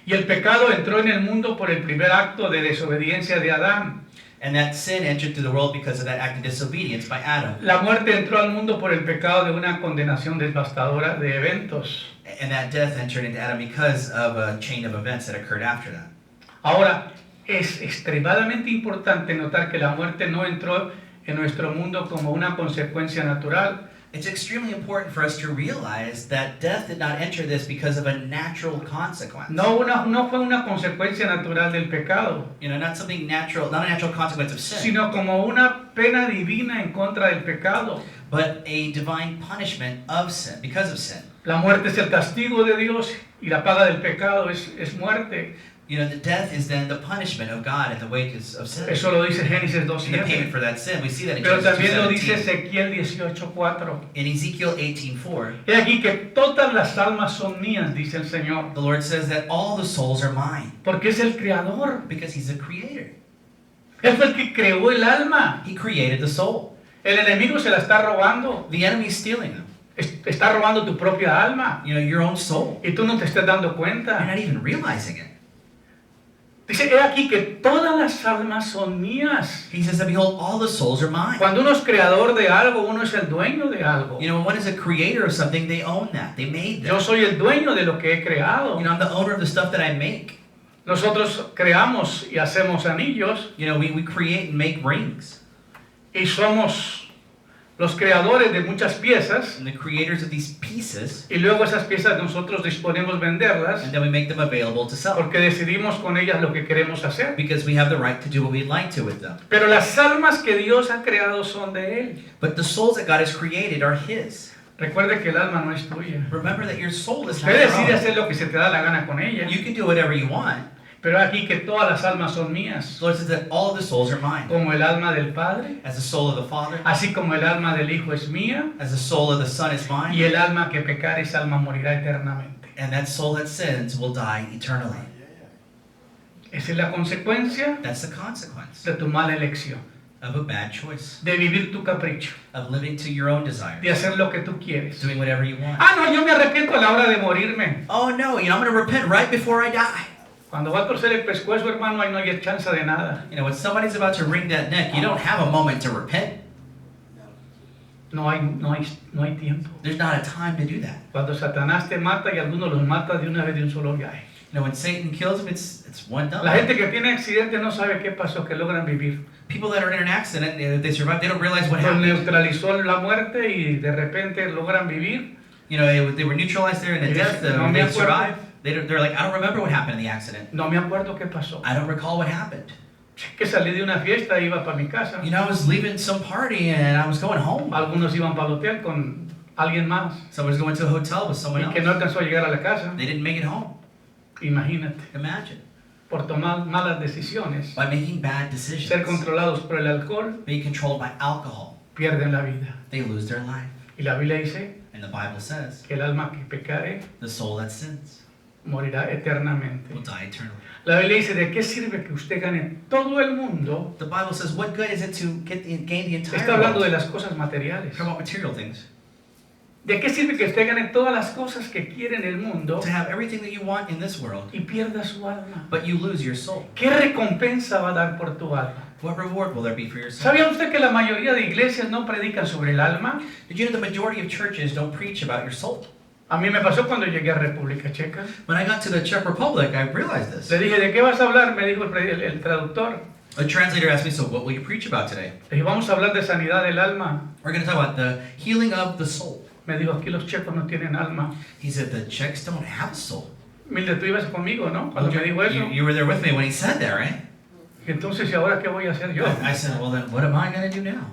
Y el pecado entró en el mundo por el primer acto de desobediencia de Adán. And that sin entered through the world because of that act of disobedience by Adam. La muerte entró al mundo por el pecado de una condenación devastadora de eventos. And that death entered into Adam because of a chain of events that occurred after that. Ahora, es extremadamente importante notar que la muerte no entró en nuestro mundo como una consecuencia natural, It's extremely important for us to realize that death did not enter this because of a natural consequence. no fue una consecuencia natural del pecado, You know, not something natural, not a natural consequence of sin, sino como una pena divina en contra del pecado. but a divine punishment of sin, because of sin. La muerte es el castigo de Dios y la paga del pecado es muerte. You know, the death is then the punishment of God and the wages of sin. Eso lo dice Génesis And the payment 2:7. for that sin. We see that in Pero Genesis también lo dice 2:17. Ezequiel 18:4. In Ezekiel 18:4, He aquí que todas las almas son mías, dice el Señor, the Lord says that all the souls are mine porque es el creador. because He's a creator. Él fue el que creó el alma. He created the soul. El enemigo se la está robando. The enemy's stealing them. Está robando tu propia alma. You know, your own soul. Y tú no te estás dando You're cuenta. not even realizing it. Dice, he aquí que todas las almas son mías. He says that behold, all the souls are mine. Cuando uno es creador de algo, uno es el dueño de algo. You know, when one is a creator of something, they own that. They made Yo that. soy el dueño de lo que he creado. You know, I'm the owner of the stuff that I make. Nosotros creamos y hacemos anillos You know, we create and make rings. y somos los creadores de muchas piezas And the creators of these pieces, y luego esas piezas nosotros disponemos venderlas and then we make them available to sell. porque decidimos con ellas lo que queremos hacer. Because we have the right to do what we'd like to with them. Pero las almas que Dios ha creado son de Él. But the souls that God has created are His. Recuerde que el alma no es tuya. Remember that your soul is not Usted your decide own. hacer lo que se te da la gana con ella. You can do whatever you want. Pero aquí que todas las almas son mías. The Lord says that all of the souls are mine. Como el alma del Padre, As the soul of the Father, así como el alma del Hijo es mía, as the soul of the Son is y mine, el alma que pecare, esa alma morirá eternamente. and that soul that sins will die eternally. Esa es la consecuencia That's the consequence de tu mala elección, of a bad choice, de vivir tu capricho, of living to your own de desires, hacer lo que tú quieres. doing whatever you want. Ah, no, yo me arrepiento a la hora de morirme. Oh no, you know, I'm going to repent right before I die. Cuando va a torcer el pescuezo, hermano, ahí no hay chance de nada. You know, when somebody's about to wring that neck, you don't have a moment to repent. No hay tiempo. There's not a time to do that. Cuando Satanás te mata y algunos los mata de una vez de un solo viaje. You know, when Satan kills him, it's one La done. gente que tiene accidente no sabe qué pasó, que logran vivir. People that are in an accident, if they survive, they don't realize what Los happened. neutralizó la muerte y de repente logran vivir. You know, they were neutralized there in the death, No me they acuerdo. survived. They're like, I don't remember what happened in the accident. No me acuerdo qué pasó. I don't recall what happened. Que salí de una fiesta, iba para mi casa. You know, I was leaving some party and I was going home. Algunos iban para el hotel con alguien más So I was going to a hotel with someone y else. que no alcanzó a llegar a la casa. They didn't make it home. Imagínate, Imagine. por tomar malas decisiones, By making bad ser decisions, controlados por el alcohol, being controlled by alcohol, pierden la vida. they lose their life. Y la Biblia dice And the Bible says, que el alma que pecare the soul that sins morirá eternamente. will die eternally. La Biblia dice, ¿de qué sirve que usted gane todo el mundo? The Bible says, what good is it to gain the entire Está hablando de world? las cosas materiales. Talk about material things. ¿De qué sirve que usted gane todas las cosas que quiere en el mundo To have everything that you want in this world, y pierda su alma? but you lose your soul. ¿Qué recompensa va a dar por tu alma? What reward will there be for your soul? ¿Sabía usted que la mayoría de iglesias no predican sobre el alma? Did you know the majority of churches don't preach about your soul? A mí me pasó cuando llegué a República Checa. When I got to the Czech Republic, I realized this. Le dije, ¿de qué vas a hablar? Me dijo el traductor. A translator asked me, so what will you preach about today? Le dije, vamos a hablar de sanidad del alma. We're going to talk about the healing of the soul. Me dijo, aquí los checos no tienen alma. He said, the Czechs don't have a soul. Milde, tú ibas conmigo, ¿no? Cuando me dijo eso. You were there with me when he said that, right? Entonces, ¿y ahora qué voy a hacer yo? I said, well, then what am I going to do now?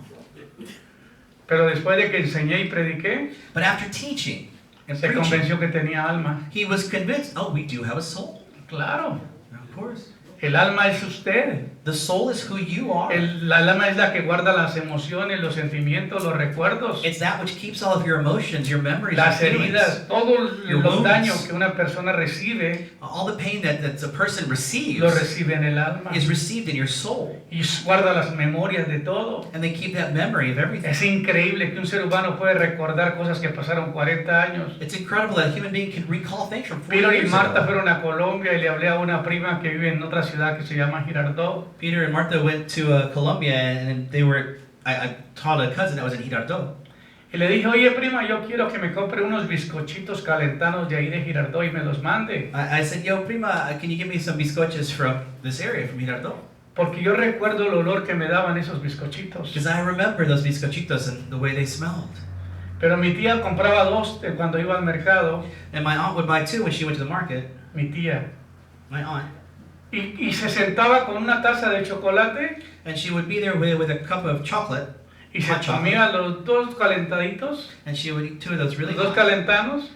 Pero después de que enseñé y prediqué, But after teaching and se preaching, convenció que tenía alma. he was convinced, oh, we do have a soul. Claro, Of course. el alma es usted. The soul is who you are. La alma es la que guarda las emociones, los sentimientos, los recuerdos, It's that which keeps all of your emotions, your memories, las your feelings, heridas, todos Your los wounds. daños que una persona recibe, all the pain that a person receives lo recibe en el alma. is received in your soul. Y guarda las memorias de todo. And they keep that memory of everything. Es increíble que un ser humano puede recordar cosas que pasaron 40 años. It's incredible that a human being can recall things from 40 Peter y years Marta ago. fueron a Colombia y le hablé a una prima que vive en otra ciudad que se llama Girardot. Peter and Martha went to Colombia, and I taught a cousin that was in Girardot. Y le dije, oye prima, yo quiero que me compre unos bizcochitos calentanos de ahí de Girardot y me los mande. I said, yo, prima, can you give me some bizcoches from this area, from Girardot? Porque yo recuerdo el olor que me daban esos bizcochitos. Because I remember those bizcochitos and the way they smelled. Pero mi tía compraba dos cuando iba al mercado. And my aunt would buy two when she went to the market. Mi tía. My aunt. Y se sentaba con una taza de chocolate And she would be there with a cup of chocolate. y se Hot chocolate. comía los dos calentaditos, And she would eat two of those really los dos hot calentanos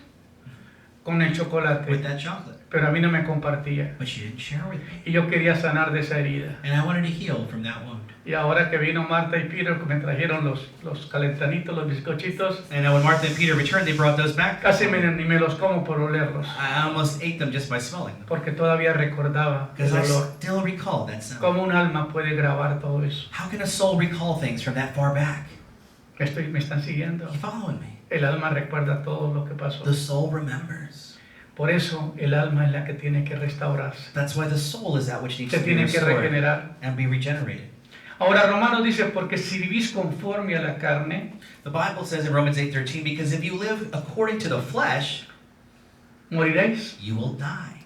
con el chocolate. with that chocolate. Pero a mí no me compartía. But she didn't share with me. Y yo quería sanar de esa herida. And I wanted to heal from that wound. Y ahora que vino Marta y Peter, que me trajeron los calentanitos, los bizcochitos, And when Martha and Peter returned, they brought those back. casi ni me los como por olerlos. I almost ate them just by smelling them. Porque todavía recordaba el Because I olor. still recall that sound. ¿Cómo un alma puede grabar todo eso? How can a soul recall things from that far back? Me están siguiendo. Are you following me? El alma recuerda todo lo que pasó. The soul remembers. Por eso el alma es la que tiene que restaurarse. That's why the soul is that which needs Se to be tiene que restored regenerar. and be regenerated. Ahora Romanos dice, porque si vivís conforme a la carne, The Bible says in Romans 8:13, because if you live according to the flesh, moriréis. you will die.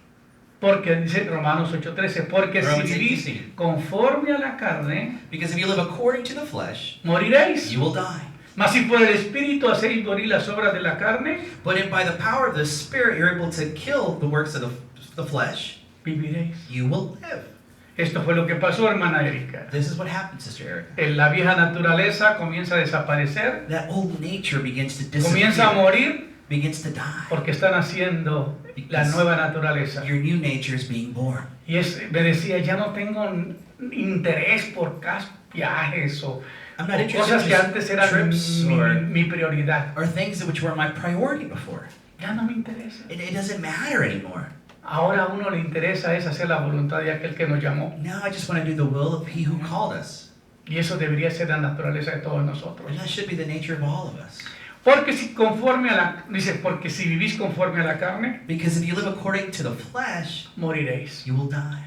Porque dice Romanos 8:13, porque si Romans vivís 8:13. conforme a la carne, Because if you live according to the flesh, moriréis. you will die. Mas si por el Espíritu hacéis morir las obras de la carne, But if by the power of the Spirit you're able to kill the works of the flesh, viviréis. you will live. Esto fue lo que pasó, hermana Erika. This is what happens, Sister Erica. La vieja naturaleza comienza a desaparecer, That old nature begins to comienza a disappear, morir, begins to die. porque están haciendo la nueva naturaleza. Your new nature is being born. Y me decía, ya no tengo interés por viajes o I'm not interested cosas in que antes eran trips mi prioridad. or things which were my priority before. Ya no me interesa. It doesn't matter anymore. Ahora a uno le interesa es hacer la voluntad de aquel que nos llamó. Now I just want to do the will of He who called us. Y eso debería ser la naturaleza de todos nosotros. And that should be the nature of all of us. Porque si porque si vivís conforme a la carne, Because if you live according to the flesh, moriréis. you will die.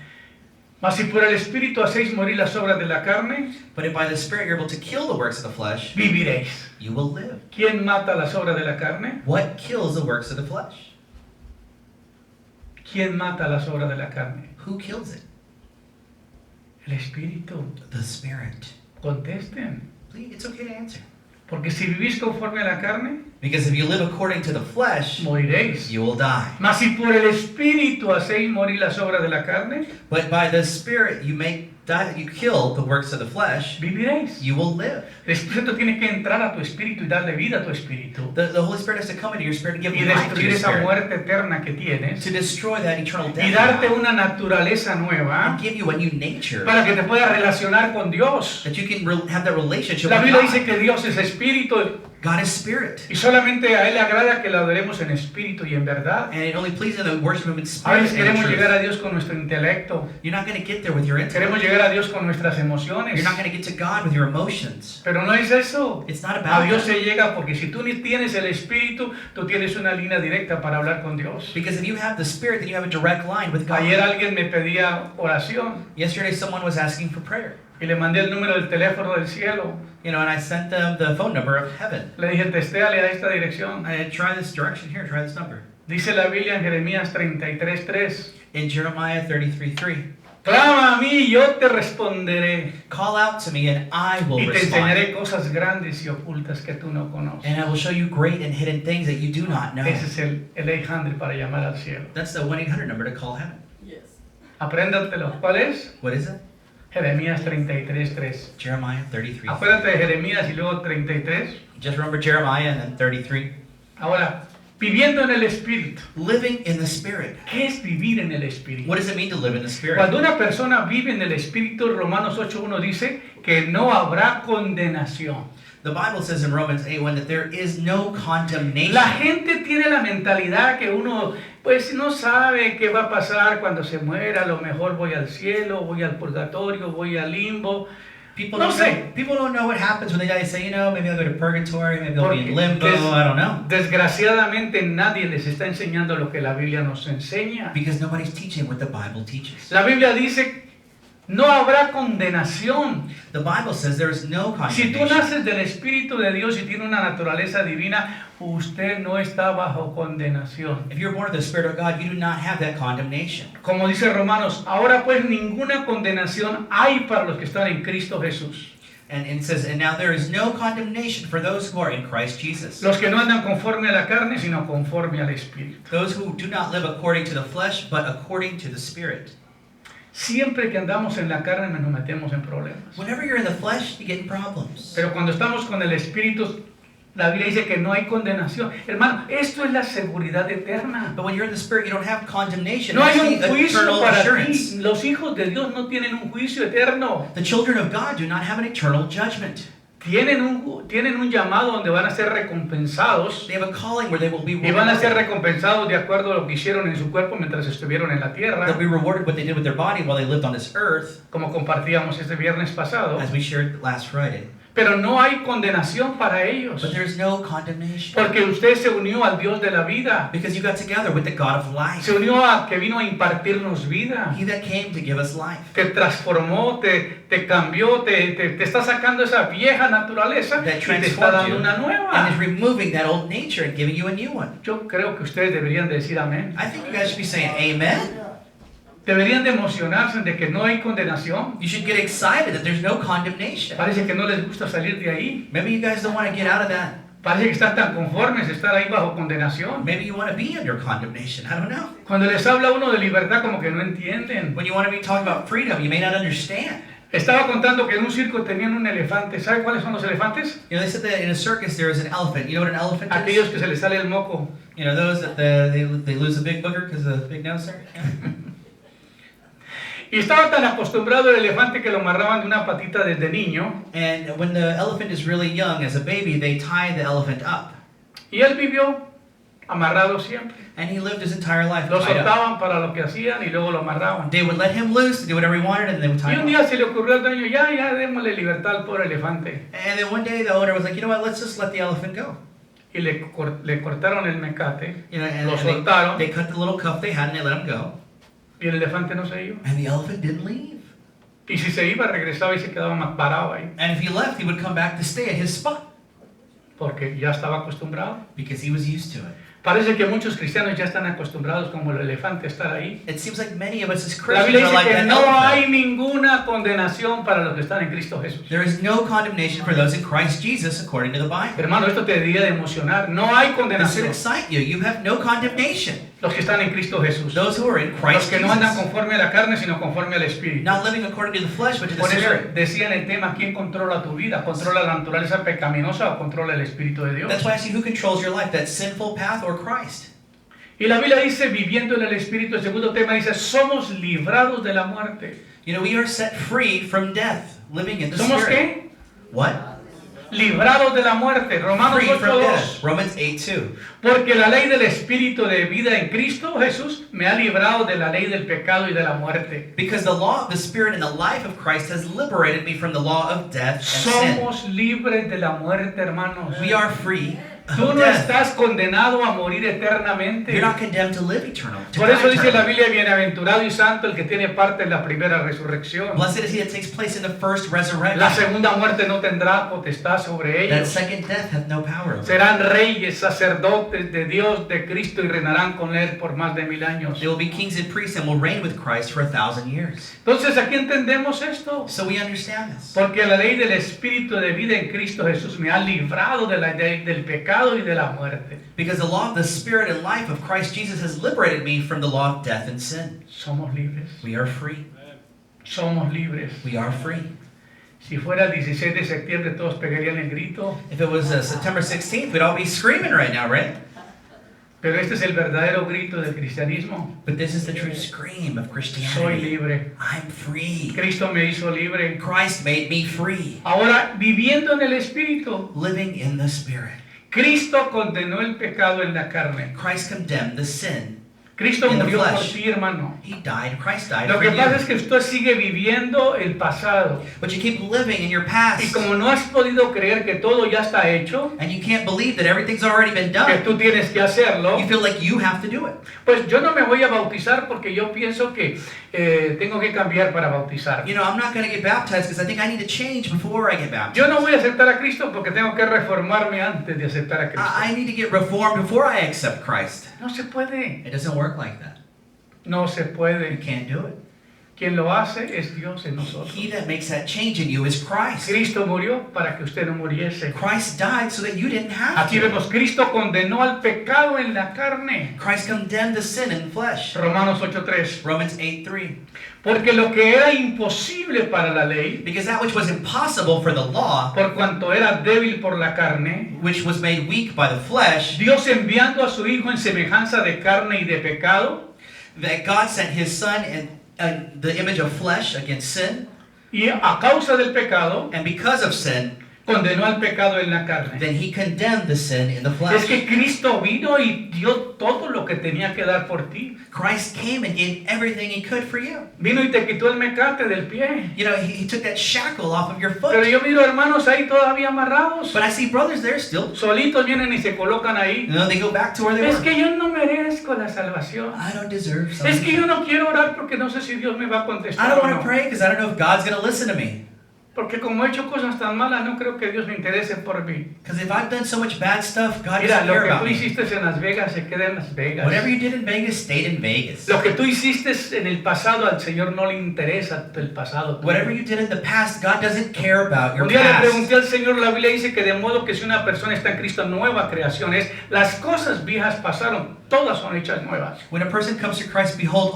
Mas si por el Espíritu hacéis morir las obras de la carne, But if by the Spirit you're able to kill the works of the flesh, viviréis. you will live. ¿Quién mata las obras de la carne? What kills the works of the flesh? ¿Quién mata las obras de la carne? Who kills it? El Espíritu. The Spirit. Contesten. Please, it's okay to answer. Porque si vivís conforme a la carne, Because if you live according to the flesh, moriréis. you will die. Mas si por el Espíritu hacéis morir las obras de la carne, But by the Spirit you you kill the works of the flesh, viviréis. you will live. El Espíritu tiene que entrar a tu espíritu y darle vida a tu espíritu. The Holy Spirit has to come into your spirit and give Y life to destruir your esa spirit. muerte eterna que tienes. To destroy that eternal death Y darte una naturaleza nueva and give you a new nature para que te puedas relacionar con Dios. that you can have that relationship La with Biblia God. dice que Dios es espíritu God is spirit. y solamente a Él le agrada que lo adoremos en espíritu y en verdad. And it only pleases Him that we worship Him in A spirit veces and in queremos truth. llegar a Dios con nuestro intelecto, You're not going to get there with your queremos intellect. llegar a Dios con nuestras emociones, You're not going to get to God with your emotions. pero no es eso. It's not A about Dios that. se llega porque si tú ni tienes el espíritu, tú tienes una línea directa para hablar con Dios. Because if you have the spirit, then you have a direct line with God. Ayer alguien me pedía oración Yesterday, someone was asking for prayer. y le mandé el número del teléfono del cielo. You know, and I sent them the phone number of heaven. Le dije, testéale a esta dirección. I had, try this direction here, try this number. Dice la Biblia en Jeremías 33:3. In Jeremiah 33:3, Clama a mí y yo te responderé. Call out to me and I will Y te respond. enseñaré cosas grandes y ocultas que tú no conoces. And I will show you great and hidden things that you do not know. Ese es el 800 para llamar al cielo. That's the 1-800 number to call heaven. Apréndatelo. ¿Cuál es? What is it? Jeremías 33:3. Jeremiah 33. Acuérdate de Jeremías y luego 33. Just remember Jeremiah and then 33. Ahora, viviendo en el Espíritu. Living in the Spirit. ¿Qué es vivir en el Espíritu? What does it mean to live in the Spirit? Cuando una persona vive en el Espíritu, Romanos 8:1 dice que no habrá condenación. The Bible says in Romans 8:1 that there is no condemnation. La gente tiene la mentalidad que uno pues no sabe qué va a pasar cuando se muera, a lo mejor voy al cielo, voy al purgatorio, voy al limbo. People No don't sé. know. People don't know what happens when they die. They say, maybe I'll go to purgatory, maybe I'll be in Porque limbo. I don't know. desgraciadamente nadie les está enseñando lo que la Biblia nos enseña. Because nobody's teaching what the Bible teaches. La Biblia dice no habrá condenación. The Bible says there is no Si tú condemnation. naces del Espíritu de Dios y tienes una naturaleza divina, usted no está bajo condenación. If you're born of the Spirit of God, you do not have that condemnation. Como dice Romanos, ahora pues ninguna condenación hay para los que están en Cristo Jesús. And it says, and now there is no condemnation for those who are in Christ Jesus. Los que no andan conforme a la carne, sino conforme al Espíritu. Those who do not live according to the flesh, but according to the Spirit. Siempre que andamos en la carne nos metemos en problemas. Whenever you're in the flesh, you get in problems. Pero cuando estamos con el Espíritu, la Biblia dice que no hay condenación. Hermano, esto es la seguridad eterna. But when you're in the Spirit, you don't have condemnation. No hay That's un the juicio eternal para assurance. ti. Los hijos de Dios no tienen un juicio eterno. The children of God do not have an eternal judgment. Tienen un llamado donde van a ser recompensados. They have a calling where they will be Y van a ser rewarded. recompensados de acuerdo a lo que hicieron en su cuerpo mientras estuvieron en la tierra. They'll be rewarded what they did with their body while they lived on this earth, Como compartíamos este viernes pasado. as we shared last Friday. Pero no hay condenación para ellos. But there's no condemnation. Porque usted se unió al Dios de la vida. Because you got together with the God of life. Se unió a que vino a impartirnos vida. He that came to give us life. Te transformó, te cambió, te está sacando esa vieja naturaleza That y te está transformed dando you una and nueva. is removing that old nature and giving you a new one. Yo creo que ustedes deberían de decir amén. I think you guys should be saying amen. Deberían de emocionarse de que no hay condenación. You should get excited that there's no condemnation. Parece que no les gusta salir de ahí. Maybe you guys don't want to get out of that. Parece que están tan conformes de estar ahí bajo condenación. Maybe you want to be under condemnation. I don't know. Cuando les habla uno de libertad como que no entienden. When you want to be talking about freedom, you may not understand. Estaba contando que en un circo tenían un elefante. ¿Sabe cuáles son los elefantes? You know, they said that in a circus there is an elephant. You know what an elephant Aquellos is? que se les sale el moco. You know, those that they lose a big booger because of the big nose there? Yeah. Y estaba tan acostumbrado el elefante que lo amarraban de una patita desde niño. And when the elephant is really young, as a baby, they tie the elephant up. Y él vivió amarrado siempre. And he lived his entire life Lo tied up. soltaban para lo que hacían y luego lo amarraban. They would let him loose to do whatever he wanted, and they would tie Y him un up. día se le ocurrió al dueño, ya démosle libertad al pobre elefante. And then one day the owner was like, you know what, let's just let the elephant go. Y le cortaron el mecate, You know, and, lo and soltaron, they cut the little cuff they had and they let him go. y el elefante no se iba. And the elephant didn't leave. Y si se iba, regresaba y se quedaba más parado ahí, And if he left, he would come back to stay at his spot porque ya estaba acostumbrado. because he was used to it. Parece que muchos cristianos ya están acostumbrados como el elefante a estar ahí. It seems like many of us as La Christians Biblia are dice like que that no hay elephant. ninguna condenación para los que están en Cristo Jesús. There is no condemnation for those in Christ Jesus according to the Bible. Hermano, esto te debería de emocionar. No hay This should condenación. excite you. You have no condemnation. Los que están en Cristo Jesús. Those who are in Los Christ que no andan Jesus. conforme a la carne, sino conforme al Espíritu. Not living according to the flesh, but to the Por eso Spirit. decía en el tema, ¿quién controla tu vida? ¿Controla la naturaleza pecaminosa o controla el Espíritu de Dios? That's why I see who controls your life, that sinful path or Christ. Y la Biblia dice, viviendo en el Espíritu, el segundo tema dice, somos librados de la muerte. You know, we are set free from death, living in the ¿Somos Spirit. qué? What? Librados de la muerte. Romanos Free from 8:2. death. Romans 8:2. Porque la ley del Espíritu de vida en Cristo Jesús me ha librado de la ley del pecado y de la muerte. Because the law of the Spirit and the life of Christ has liberated me from the law of death and sin. Somos libres de la muerte, hermanos. We are free Tú of no death. estás condenado a morir eternamente. You're not condemned to live eternal. To Por die eso dice la eternally. Biblia, bienaventurado y santo el que tiene parte en la primera resurrección. Blessed is he that takes place in the first La resurrection. segunda muerte no tendrá potestad sobre That ellos. second death hath no power over them. Serán reyes, sacerdotes de Dios, de Cristo, y reinarán con Él por más de 1000 años. They will be kings and priests and will reign with Christ for 1,000 years. Entonces, aquí entendemos esto. So we understand this. Porque la ley del Espíritu de vida en Cristo Jesús me ha librado de la ley del pecado y de la muerte. Because the law of the Spirit and life of Christ Jesus has liberated me from the law of death and sin. Somos libres. We are free. Somos libres. We are free. Si fuera el 16 de septiembre, todos pegarían el grito. If it was September 16th, we'd all be screaming right now, right? Pero este es el verdadero grito del cristianismo. But this is the true scream of Soy Christianity. libre. I'm free. Cristo me hizo libre. Christ made me free. Ahora, viviendo en el Espíritu, Living in the Spirit. Cristo condenó el pecado en la carne. Christ condemned the sin. Cristo In the murió por flesh. ti, hermano. He died. Christ died Lo for que pasa you. es que usted sigue viviendo el pasado. But you keep living in your Y past. como no has podido creer que todo ya está hecho, And you can't believe that everything's already been que done. tú tienes que hacerlo, You feel like you have to do it. pues yo no me voy a bautizar porque yo pienso que tengo que cambiar para bautizar. You know, I'm not going to get baptized because I think I need to change before I get baptized. Yo no voy a aceptar a Cristo porque tengo que reformarme antes de aceptar a Cristo. I need to get reformed before I accept Christ. No se puede. It doesn't work like that. No se You puede. can't do it. Quien lo hace es Dios en nosotros. He that makes that change in you is Christ. Cristo murió para que usted no muriese. Christ died so that you didn't have Aquí to. vemos, Cristo condenó al pecado en la carne. Christ condemned the sin in flesh. Romanos 8:3. Romans 8:3. Porque lo que era imposible para la ley, Because that which was impossible for the law, por cuanto era débil por la carne, which was made weak by the flesh, Dios enviando a su Hijo en semejanza de carne y de pecado, that God sent his Son in the image of flesh against sin, y a causa del pecado, and because of sin, condenó al pecado en la carne. then he condemned the sin in the Es flesh. que Cristo vino y dio todo lo que tenía que dar por ti. Christ came and gave everything he could for you. Vino y te quitó el mecate del pie. You know, he took that shackle off of your Pero foot. yo miro hermanos ahí todavía amarrados. But I see brothers there still. Solitos vienen y se colocan ahí. You know, they go back to where they Es were. que yo no merezco la salvación. I don't deserve Es que yo something. no quiero orar porque no sé si Dios me va a I contestar don't o want to no. pray because I don't know if God's going to listen to me. Porque como he hecho cosas tan malas, no creo que Dios me interese por mí. Because if I've done so much bad stuff, God Mira, doesn't lo care que about tú me. hiciste en Las Vegas se queda en Las Vegas. Whatever you did in Vegas stayed in Vegas. Lo que tú hiciste en el pasado, al Señor no le interesa el pasado. Whatever you did in the past, God doesn't care about your Un día le past. pregunté al Señor, la Biblia dice que de modo que si una persona está en Cristo, nueva creación es, las cosas viejas pasaron, todas son hechas nuevas. When a person comes to Christ, behold,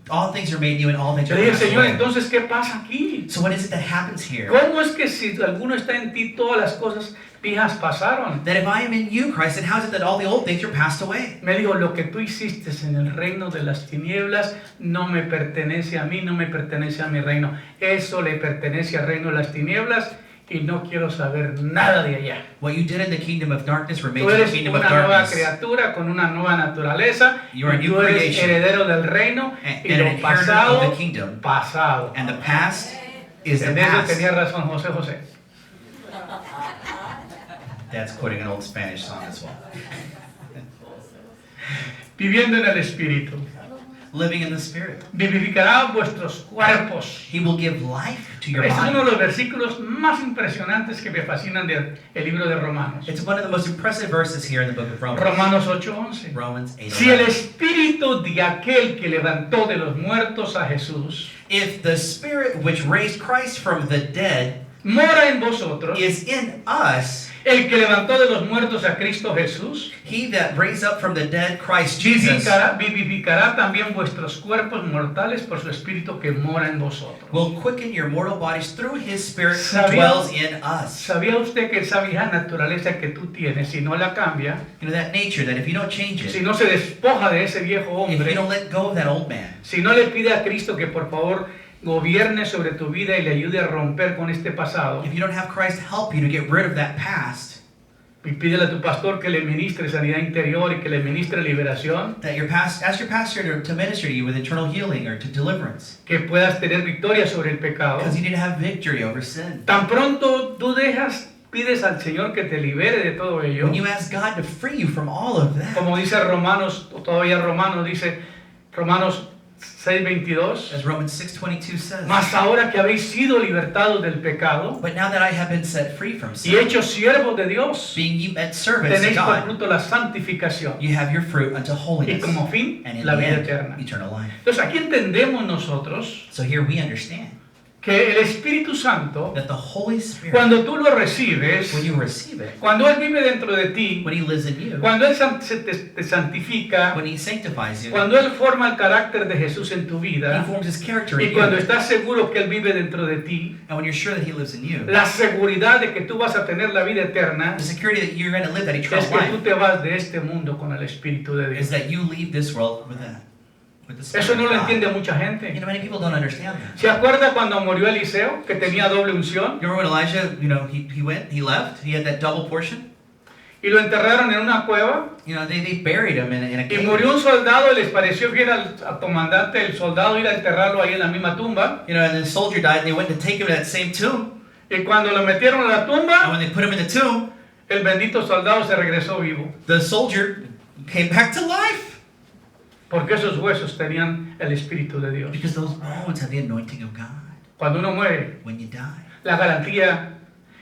all things are made new and all things Yo are dije, passed Señor, away. entonces, ¿qué pasa aquí? So what is it that happens here? ¿Cómo es que si alguno está en ti, todas las cosas viejas pasaron? That if I am in you, Christ, then how is it that all the old things are passed away? Me dijo, lo que tú hiciste en el reino de las tinieblas no me pertenece a mí, no me pertenece a mi reino. Eso le pertenece al reino de las tinieblas y no quiero saber nada de allá. What you did in the kingdom of darkness remains Tú in the eres kingdom of una nueva darkness. criatura con una nueva naturaleza You are a y new tú eres creation. heredero del reino And y an lo inheritor pasado, of the kingdom. pasado. And the past is the En eso past. tenía razón José. Dad's quoting an old Spanish song as well. Viviendo en el Espíritu, Living in the Spirit. vivificará vuestros cuerpos. He will give life to your Este es uno de body. los versículos más impresionantes que me fascinan del libro de Romanos. It's one of the most impressive verses here in the book of Romans. Romanos 8:11. Romans 8. Si el espíritu de aquel que levantó de los muertos a Jesús If the Spirit which raised Christ from the dead mora en vosotros, is in us, el que levantó de los muertos a Cristo Jesús, he that raised up from the dead Christ Jesus vivificará también vuestros cuerpos mortales por su espíritu que mora en vosotros. will quicken your mortal bodies through his Spirit who ¿Sabía- dwells in us. ¿Sabía usted que esa vieja naturaleza que tú tienes, si no la cambia, You know, that nature that if you don't change si it, no se despoja de ese viejo if you hombre, don't let go of that old man, si no le pide a Cristo que por favor gobierne sobre tu vida y le ayude a romper con este pasado, if you don't have Christ help you to get rid of that past, y pídele a tu pastor que le ministre sanidad interior y que le ministre liberación, that ask your pastor to minister to you with eternal healing or to deliverance, que puedas tener victoria sobre el pecado. because you need to have victory over sin. Tan pronto tú dejas pides al Señor que te libere de todo ello, when you ask God to free you from all of that, como dice Romanos, todavía Romanos dice, Romanos 6:22, as Romans 6:22 says, mas ahora que habéis sido libertados del pecado but now that I have been set free from y sin, hechos siervos de Dios, being you at service to tenéis por God, fruto la santificación you have your fruit unto y holiness, como fin and in la the vida end, eterna. eternal life. Entonces aquí entendemos nosotros So here we understand que el Espíritu Santo, that the Holy Spirit, cuando tú lo recibes, when you receive it, cuando Él vive dentro de ti, when He lives in you, cuando Él te santifica, when He sanctifies you, cuando Él forma el carácter de Jesús en tu He vida, forms His character y in cuando you, estás seguro que Él vive dentro de ti, and when you're sure that He lives in you, la seguridad de que tú vas a tener la vida eterna the security that you're going to live that es eternal que tú life te vas de este mundo con el Espíritu de is Dios. that you leave this world with that, with the Spirit Eso no of lo God. entiende mucha You gente. know, many people don't understand that. ¿Se acuerda cuando murió Eliseo, que tenía doble unción? You remember when Elijah, you know, he left, he had that double portion? Y lo enterraron en una cueva. You know, they buried him in a Y cave. murió un soldado y les pareció bien al comandante, el soldado, ir a enterrarlo ahí en la misma tumba. You know, and the soldier died, and they went to take him to that same tomb. Y cuando lo metieron a la And tumba, when they put him in the tomb, el bendito soldado se regresó vivo. the soldier came back to life. Porque esos huesos tenían el Espíritu de Dios. Because those bones have the anointing of God. Cuando uno muere, When you die, la garantía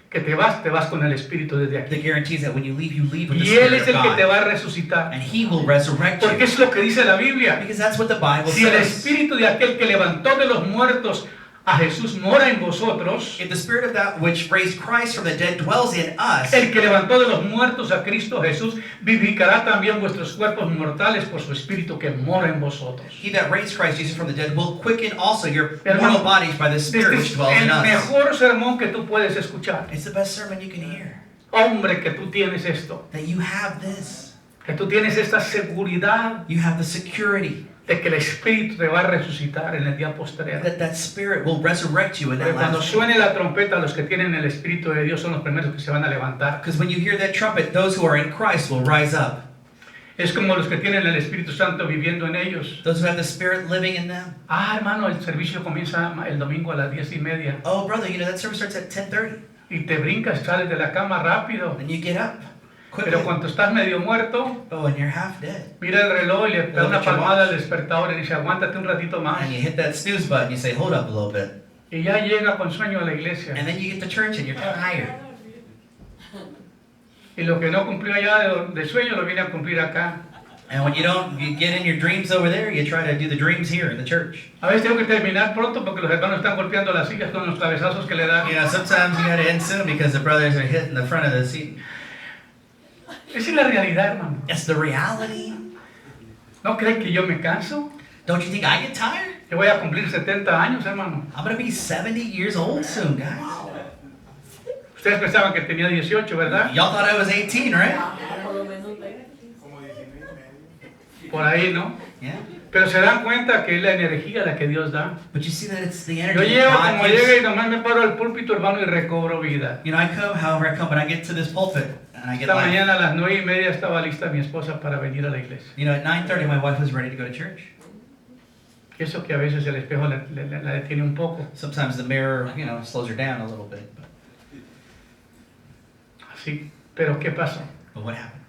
que te vas con el Espíritu desde the aquí. guarantee is that when you leave with the Y Él Spirit es of el que te God. va a resucitar. And He will resurrect Porque you. es lo que dice la Biblia. Because that's what the Bible Si el says. Espíritu de aquel que levantó de los muertos a Jesús mora en vosotros, If the Spirit of that which raised Christ from the dead dwells in us, el que levantó de los muertos a Cristo Jesús vivificará también vuestros cuerpos mortales por su Espíritu que mora en vosotros. He that raised Christ Jesus from the dead will quicken also your Hermano, mortal bodies by the Spirit Este which es dwells in el us. mejor sermón que tú puedes escuchar. It's the best sermon you can hear. Hombre, que tú tienes esto, That you have this. que tú tienes esta seguridad You have the security de que el Espíritu te va a resucitar en el día posterior. that Spirit will resurrect you in that Porque cuando last day. suene la trompeta, los que tienen el Espíritu de Dios son los primeros que se van a levantar. Because when you hear that trumpet, those who are in Christ will rise up. Es como los que tienen el Espíritu Santo viviendo en ellos. Those who have the Spirit living in them. Ah, hermano, el servicio comienza el domingo a las 10:30 Oh, brother, you know that service starts at 10:30. y te brincas, sales de la cama rápido. And you get up quickly. Pero cuando estás medio muerto, Oh, and you're half dead. mira el reloj y le da una Look at your palmada watch. al despertador y dice, aguántate un ratito más. And you hit that snooze button. You say, hold up a little bit. Y ya llega con sueño a la iglesia. And then you get to church and you're tired. Y lo que no cumplió allá de sueño lo viene a cumplir acá. And when you get in your dreams over there, you try to do the dreams here in the church. A veces tengo que terminar pronto porque los hermanos están golpeando las sillas con los cabezazos que le dan. You know, sometimes you gotta end soon because the brothers are hitting the front of the seat. Esa es la realidad, hermano. That's the reality. ¿No creen que yo me canso? Don't you think I get tired? Yo voy a cumplir 70 años, hermano. I'm gonna be 70 years old soon, guys. Ustedes pensaban que tenía 18, ¿verdad? Y'all thought I was 18, right? Por ahí, ¿no? Yeah. Pero se dan cuenta que es la energía la que Dios da. But you see that it's the Yo energy llego that como God llega y gives. nomás me paro al púlpito, hermano, y recobro vida. You know, I come however I come, but I get to this pulpit and I get Esta life. mañana a las 9:30 estaba lista mi esposa para venir a la iglesia. You know, at 9:30, my wife was ready to go to church. Y eso que a veces el espejo la detiene un poco. Sometimes the mirror, you know, slows her down a little bit. Así. Pero ¿qué pasó? But what happened?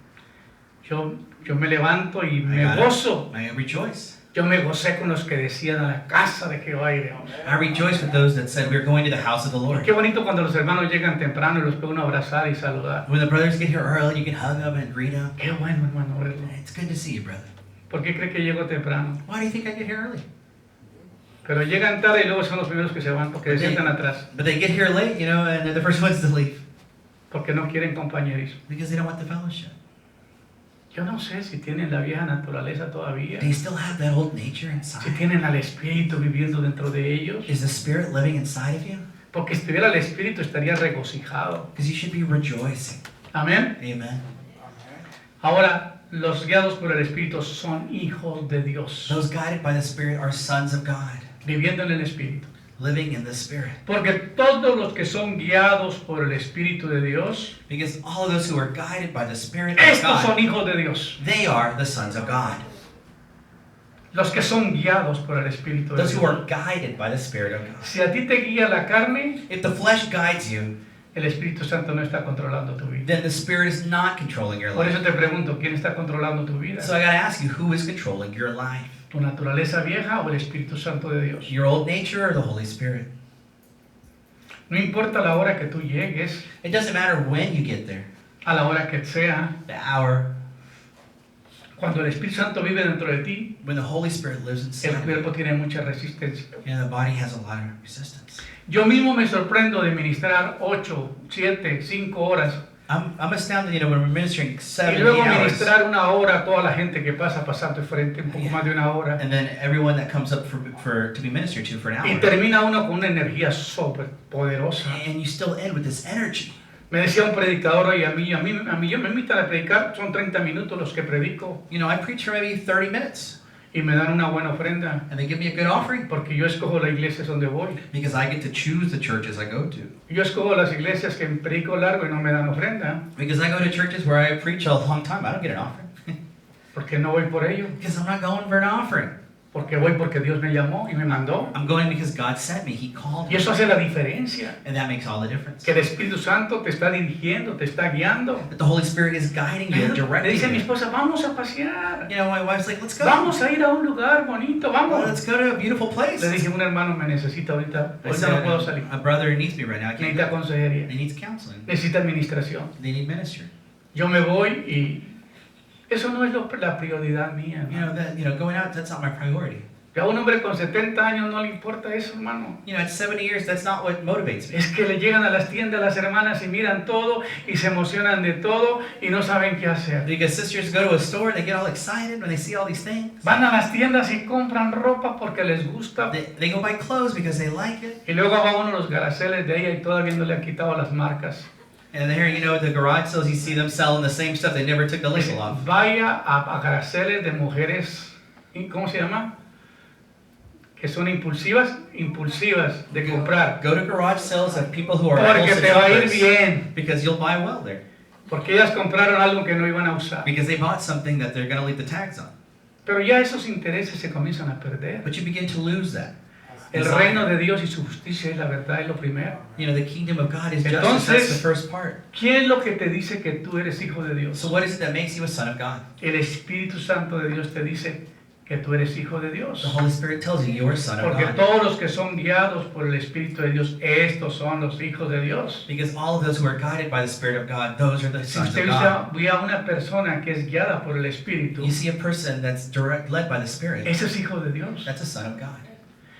Yo me levanto y I me got gozo. up. I rejoice. Yo me gocé con los que decían a la casa de Jehová iremos. I rejoice with those that said we're going to the house of the Lord. Qué bonito cuando los hermanos llegan temprano y los puede uno abrazar y saludar. When the brothers get here early, you can hug them and greet them. Qué bueno, hermano, verlo. It's good to see you, brother. ¿Por qué cree que llego temprano? Why do you think I get here early? Pero llegan tarde y luego son los primeros que se van porque se sientan atrás. But they get here late, you know, and they're the first ones to leave Porque no quieren compañerismo. because they don't want the fellowship. Yo no sé si tienen la vieja naturaleza todavía. Do you still have that old nature Si inside? tienen al Espíritu viviendo dentro de ellos. Is the Spirit living inside of you? Porque si estuviera el Espíritu estaría regocijado. Because you should be rejoicing. Amén. Amen. Ahora, los guiados por el Espíritu son hijos de Dios. Those guided by the Spirit are sons of God, Viviendo en el Espíritu. living in the Spirit. Porque todos los que son guiados por el Espíritu de Dios, Because all of those who are guided by the Spirit of estos son God, hijos de Dios. they are the sons of God. Los que son guiados por el Espíritu de Those who Dios. are guided by the Spirit of God. Si a ti te guía la carne, If the flesh guides you, el Espíritu Santo no está controlando tu vida. then the Spirit is not controlling your Por eso life. te pregunto, ¿quién está controlando tu vida? So I gotta ask you, who is controlling your life? ¿Tu naturaleza vieja o el Espíritu Santo de Dios? Your old nature or the Holy Spirit? No importa la hora que tú llegues, It doesn't matter when you get there, a la hora que sea, the hour, cuando el Espíritu Santo vive dentro de ti, when the Holy Spirit lives el inside. cuerpo tiene mucha resistencia. The body has a lot of resistance. Yo mismo me sorprendo de ministrar 8, 7, 5 horas I'm astounded, when we're ministering y 7, 8 luego hours, ministrar 1 hora a toda la gente que pasa pasando de frente, un poco más de 1 hora. and then everyone that comes up to be ministered to for an Y hour, termina uno con una energía súper poderosa. and you still end with this energy. Me decía un predicador hoy a mí yo me invitan a predicar, son 30 minutos los que predico I preach for maybe 30 minutes, y me dan una buena ofrenda and they give me a good offering porque yo escojo las iglesias donde voy. because I get to choose the churches I go to. Yo escojo las iglesias que predico largo y no me dan ofrenda Because I go to churches where I preach a long time, I don't get an offering. porque no voy por ello, Because I'm not going for an offering. porque voy porque Dios me llamó y me mandó. I'm going because God sent me, He called Y me. eso hace la diferencia, And that makes all the difference. que el Espíritu Santo te está dirigiendo, te está guiando. That the Holy Spirit is guiding you, Me directing dice mi you. esposa, vamos a pasear, My wife's like, let's go. vamos a ir a un lugar bonito, vamos. Let's go to a beautiful place. Le dije, un hermano me necesita ahorita, I ahorita said, no puedo salir. a brother needs me right now. I can't Necesita go. consejería, They need counseling. necesita administración. They need ministry. Yo me voy y eso no es la prioridad mía. ¿No? Going out, that's not my priority. Que a un hombre con 70 años no le importa eso, hermano. At 70 years, that's not what motivates me. Es que le llegan a las tiendas las hermanas y miran todo y se emocionan de todo y no saben qué hacer. Because sisters go to a store, they get all excited when they see all these things. Van a las tiendas y compran ropa porque les gusta. They go buy clothes because they like it. Y luego va uno a los garaceles de ella y todavía no le han quitado las marcas. And then here, at the garage sales, you see them selling the same stuff. They never took the Dice, label off. vaya a garaceles de mujeres, ¿cómo se llama? Que son impulsivas de comprar. Go to garage sales of people who are Porque impulsive te va a ir shoppers, bien. because you'll buy well there. Porque ellas compraron algo que no iban a usar. Because they bought something that they're going to leave the tags on. Pero ya esos intereses se comienzan a perder. But you begin to lose that. El reino de Dios y su justicia y la verdad es lo primero. The kingdom of God is justice. Entonces, That's the first part. ¿Quién es lo que te dice que tú eres hijo de Dios? So what is it that makes you a son of God? El Espíritu Santo de Dios te dice que tú eres hijo de The Dios. Holy Spirit tells you you're a son of Porque God. todos los que son guiados por el Espíritu de Dios, estos son los hijos de Dios. Because all of those who are guided by the Spirit of God, those are the Si sons usted of God. ve a una persona que es guiada por el Espíritu, You see a person that's led by the Spirit, ese es hijo de Dios. that's a son of God.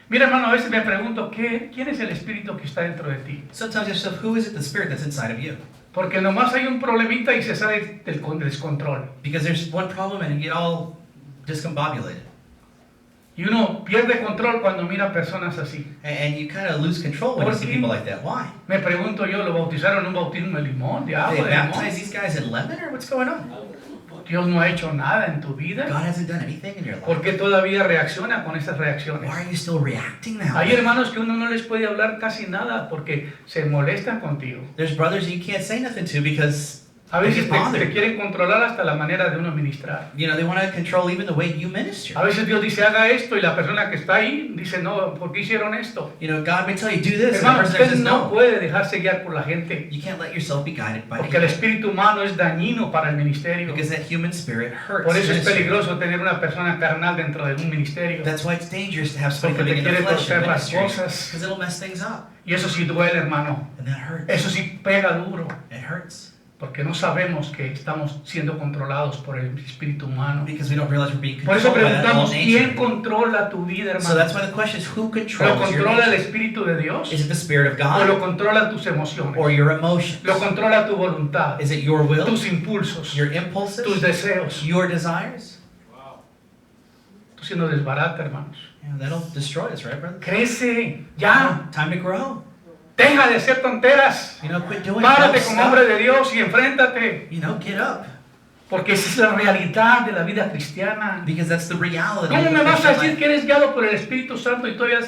Mira, hermano, a veces me pregunto, ¿quién es el Espíritu que está dentro de ti? Sometimes yourself, who is it, the Spirit that's inside of you? Porque nomás hay un problemita y se sale del descontrol. Because there's one problem and you get all discombobulated. Y uno pierde control cuando mira personas así. And you kind of lose control when you see people like that. Why? Me pregunto yo, ¿lo bautizaron en un bautismo de limón, de agua, They de baptize limón? these guys in lemon or what's going on? Dios no ha hecho nada en tu vida. God hasn't done anything in your life. ¿Por qué todavía reacciona con esas reacciones? Why are you still reacting now? Hay hermanos que uno no les puede hablar casi nada porque se molestan contigo. There's brothers you can't say nothing to because A they veces get te bothered. quieren controlar hasta la manera de uno ministrar. They want to control even the way you minister. A veces Dios dice, haga esto, y la persona que está ahí dice, no, ¿por qué hicieron esto? God may tell you, do this, and the Hermano, person usted says no no. puede dejarse guiar por la gente, You can't let yourself be guided by porque el the espíritu humano es dañino para el ministerio. because that human spirit hurts. Por eso es ministry. peligroso tener una persona carnal dentro de un ministerio. That's why it's dangerous to have somebody Porque te living in the quiere flesh in torcer las ministry, cosas. because it'll mess things up, Y eso sí duele, hermano. and that hurts. Eso sí pega duro. It hurts Porque no sabemos que estamos siendo controlados por el espíritu humano. because we don't realize we're being Por eso controlled by that old preguntamos, ¿quién nature. controla tu vida, So hermano? that's why the question is, who ¿Lo controls your controla el nature? espíritu de Dios? Is it the Spirit of ¿O lo God controlan tus emociones? or your emotions? ¿Lo controla tu voluntad? Is it your will, Tus impulsos, your tus impulses, deseos. your desires? Tú siendo desbarata, hermanos. That'll destroy us, right, brother? Crece, ya. Time to grow. Deja de hacer tonteras. Quit doing Párate dumb como hombre stuff. de Dios y enfréntate. Get up. Porque esa es la realidad de la vida cristiana. Because that's the reality. ¿Cómo of me the vas a Christian decir life. que eres guiado por el Espíritu Santo y todavía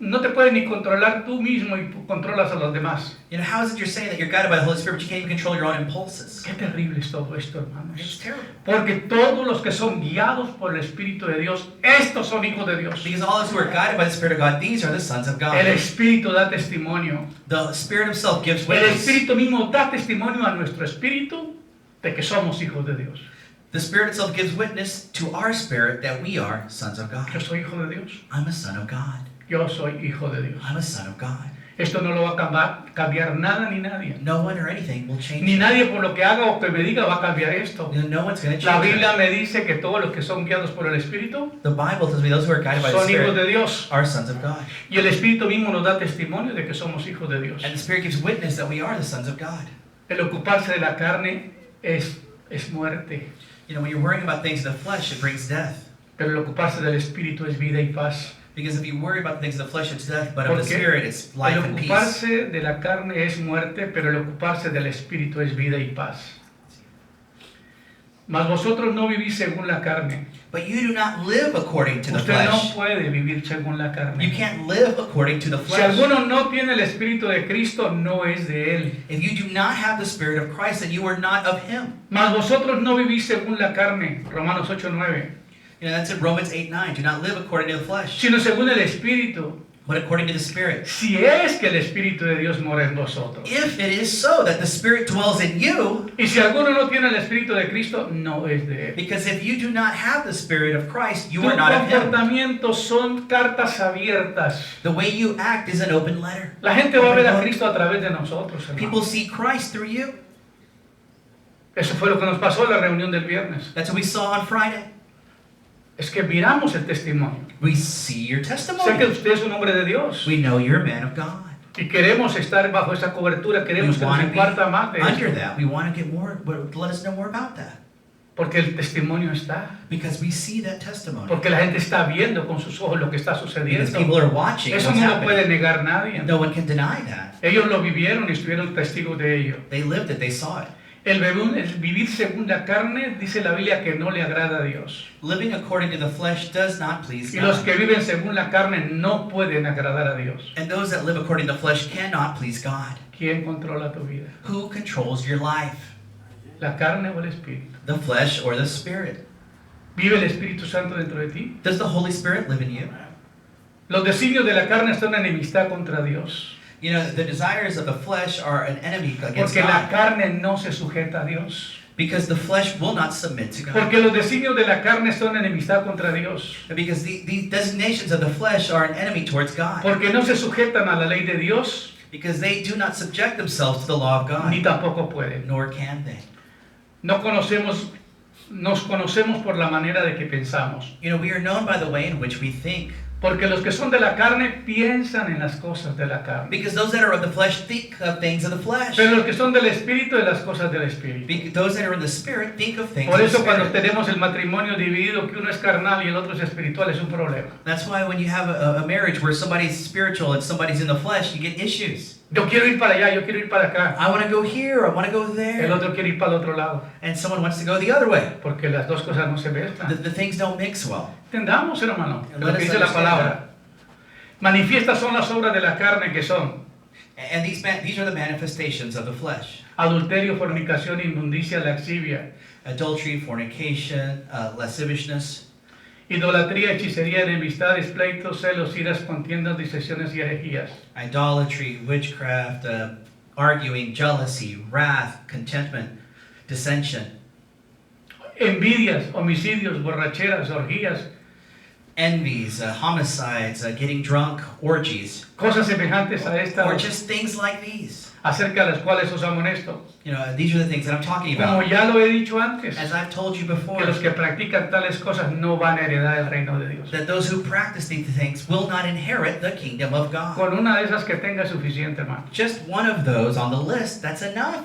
no te puedes ni controlar tú mismo y controlas a los demás. You know, how is it you're saying that you're guided by the Holy Spirit, but you can't even control your own impulses? Qué terrible es todo esto, It's hermanos. terrible. Porque todos los que son guiados por el Espíritu de Dios, estos son hijos de Dios. Because all those who are guided by the Spirit of God, these are the sons of God. El Espíritu da testimonio. The Spirit Himself gives El witness. Espíritu mismo da testimonio a nuestro espíritu de que somos hijos de Dios. The Spirit itself gives witness to our spirit that we are sons of God. Yo soy hijo de Dios. I'm a son of God. Yo soy hijo de Dios. I'm a son of God. Esto no lo va a cambiar nada ni nadie. No one or anything will change Ni that. nadie por lo que haga o que me diga va a cambiar esto. No one's going to La change Biblia that. me dice que todos los que son guiados por el Espíritu The Bible tells me those who are guided by the son hijos de Spirit Dios. are sons of God. Y el Espíritu mismo nos da testimonio de que somos hijos de Dios. And the Spirit gives witness that we are the sons of God. El ocuparse de la carne es muerte, You know, when you're worrying about things of the flesh, it brings death. pero el ocuparse del Espíritu es vida y paz. Because if you worry about the things of the flesh, it's death, but of the Porque Spirit, it's el life and peace. ocuparse de la carne es muerte, pero el ocuparse del Espíritu es vida y paz. Mas vosotros no vivís según la carne. But you do not live according to the Usted no flesh. puede vivir según la You carne. can't live according to the Si flesh. alguno no tiene el Espíritu de Cristo, no es de él. If you do not have the Spirit of Christ, then you are not of Him. Mas vosotros no vivís según la carne, Romanos 8:9, You know, that's in Romans 8:9. Do not live according to the flesh, sino según el Espíritu. but according to the Spirit. Si es que el Espíritu de Dios mora en vosotros. If it is so that the Spirit dwells in you, Y si alguno no tiene el Espíritu de Cristo, no es de él. because if you do not have the Spirit of Christ, you Tus are not of Him. comportamientos son cartas abiertas. The way you act is an open letter. La gente va a ver a Cristo a través de nosotros, hermano. People see Christ through you. Eso fue lo que nos pasó en la reunión del viernes. That's what we saw on Friday. Es que miramos el testimonio. We see your Sé que testimony. usted es un hombre de Dios. We know you're a man of God. Y queremos estar bajo esa cobertura. We Queremos que nos want to be imparta más de under eso. that. We want to get more, but let us know more about that. Porque el testimonio está. Because we see that testimony. Porque la gente está viendo con sus ojos lo que está Because sucediendo. people are watching Eso what's no lo puede happening. negar nadie. No one can deny that. Ellos lo vivieron y estuvieron testigos de ello. They lived it, they saw it. El vivir según la carne, dice la Biblia, que no le agrada a Dios. Living according to the flesh does not please Y los God. que viven según la carne no pueden agradar a Dios. And those that live according to the flesh cannot please God. ¿Quién controla tu vida? Who controls your life? ¿La carne o el Espíritu? The flesh or the Spirit? ¿Vive el Espíritu Santo dentro de ti? Does the Holy Spirit live in you? Los designios de la carne están en enemistad contra Dios. You know, the desires of the flesh are an enemy against Porque la God. carne no se sujeta a Dios. Because the flesh will not submit to God. Porque los designios de la carne son enemistad contra Dios. Because the designations of the flesh are an enemy towards God. Porque no se sujetan a la ley de Dios, Because they do not subject themselves to the law of ni God. tampoco pueden. Nor can they. Nos conocemos por la manera de que pensamos. You know, we are known by the way in which we think. Porque los que son de la carne piensan en las cosas de la carne. Because those that are of the flesh think of things of the flesh. Pero los que son del Espíritu, de las cosas del Espíritu. Those that are in the Spirit think of things Por of the eso cuando Spirit. tenemos el matrimonio dividido, que uno es carnal y el otro es espiritual, es un problema. That's why when you have a marriage where somebody's spiritual and somebody's in the flesh, you get issues. Yo quiero ir para allá, yo quiero ir para acá. I want to go here, I want to go El there. otro quiere ir para el otro lado. And someone wants to go the other way. Porque las dos cosas no se The, mezclan. the things don't mix well. Entendamos, hermano, And lo let que us dice la understand palabra. Manifiestas son las obras de la carne que son And these are the manifestations of the flesh. adulterio, fornicación, inmundicia, laxivia, Adultery, fornication, lasciviousness, idolatría, hechicería, enemistades, pleitos, celos, iras, contiendas, disensiones y herejías. idolatry, witchcraft, arguing, jealousy, wrath, contentment, dissension, Envidias, homicidios, borracheras, orgías, envies, homicides, getting drunk, orgies, cosas semejantes a or estas, just things like these. acerca de las cuales os amonesto. You know, these are the things that I'm talking Como about. ya lo he dicho antes, As I've told you que before, los que practican tales cosas no van a heredar el reino de Dios. that those who practice these things will not inherit the kingdom of God. Con una de esas que tenga es suficiente, hermano. Just one of those on the list, that's enough.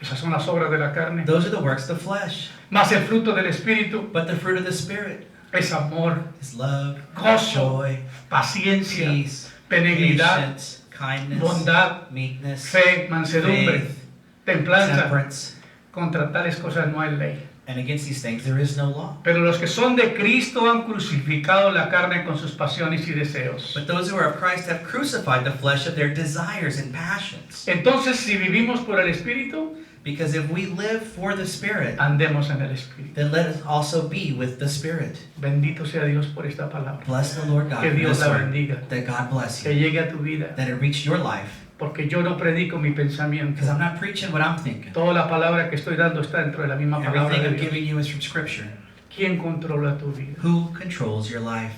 Esas son las obras de la carne. Those are the works of the flesh. Mas el fruto del Espíritu But the fruit of the Spirit es amor, is love, Gozo, joy, paciencia, peace, benignidad, patience, kindness, bondad, meekness, fe, mansedumbre, faith, templanza. temperance. Contra tales cosas no hay ley. And against these things there is no law. Pero los que son de Cristo han crucificado la carne con sus pasiones y deseos. But those who are of Christ have crucified the flesh of their desires and passions. Entonces, si vivimos por el Espíritu, Because if we live for the Spirit, andemos en el Espíritu. then let us also be with the Spirit. Bendito sea Dios por esta palabra. Bless the Lord God Que for Dios this la word. bendiga. That God bless Que you. llegue a tu vida. That it reach your life. Porque yo no predico mi pensamiento. Because I'm not preaching what I'm thinking. Toda la palabra que estoy dando está dentro de la misma palabra Everything de I'm Dios. giving you is from Scripture. ¿Quién controla tu vida? Who controls your life?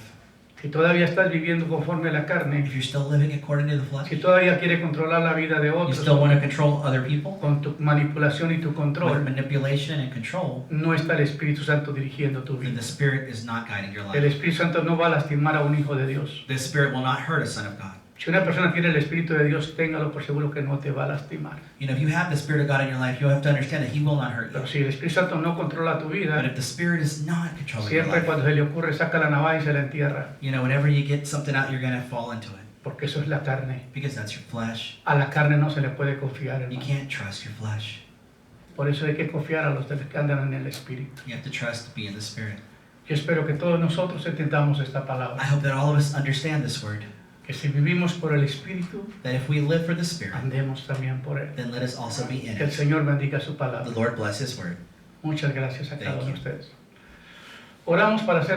Si todavía estás viviendo conforme a la carne, If you're still living according to the flesh, si todavía quieres controlar la vida de you otros still want to control other people con tu manipulación y tu with control, manipulation and control, no está el Espíritu Santo dirigiendo tu then vida. the Spirit is not guiding your El life. Espíritu Santo no va a lastimar a un hijo de Dios. The Spirit will not hurt a son of God. Si una persona tiene el Espíritu de Dios, téngalo por seguro que no te va a lastimar. You know, if you have the Spirit of God in your life, you have to understand that He will not hurt you. Pero si el Espíritu Santo no controla tu But vida, if the Spirit is not controlling your siempre life, cuando se le ocurre saca la navaja y se la entierra, you know, whenever you get something out, you're going to fall into it. porque eso es la carne. Because that's your flesh. A la carne no se le puede confiar, You hermano. can't trust your flesh. Por eso hay que confiar a los que andan en el Espíritu. You have to trust to be in the Spirit. Yo espero que todos nosotros entendamos esta I palabra. hope that all of us understand this word. Que si vivimos por el Espíritu, That if we live for the Spirit, andemos también por Él. then let us also be in Que el it. Señor bendiga su The palabra. Lord bless His word. Muchas gracias a cada Thank uno de you. ustedes. Oramos para hacer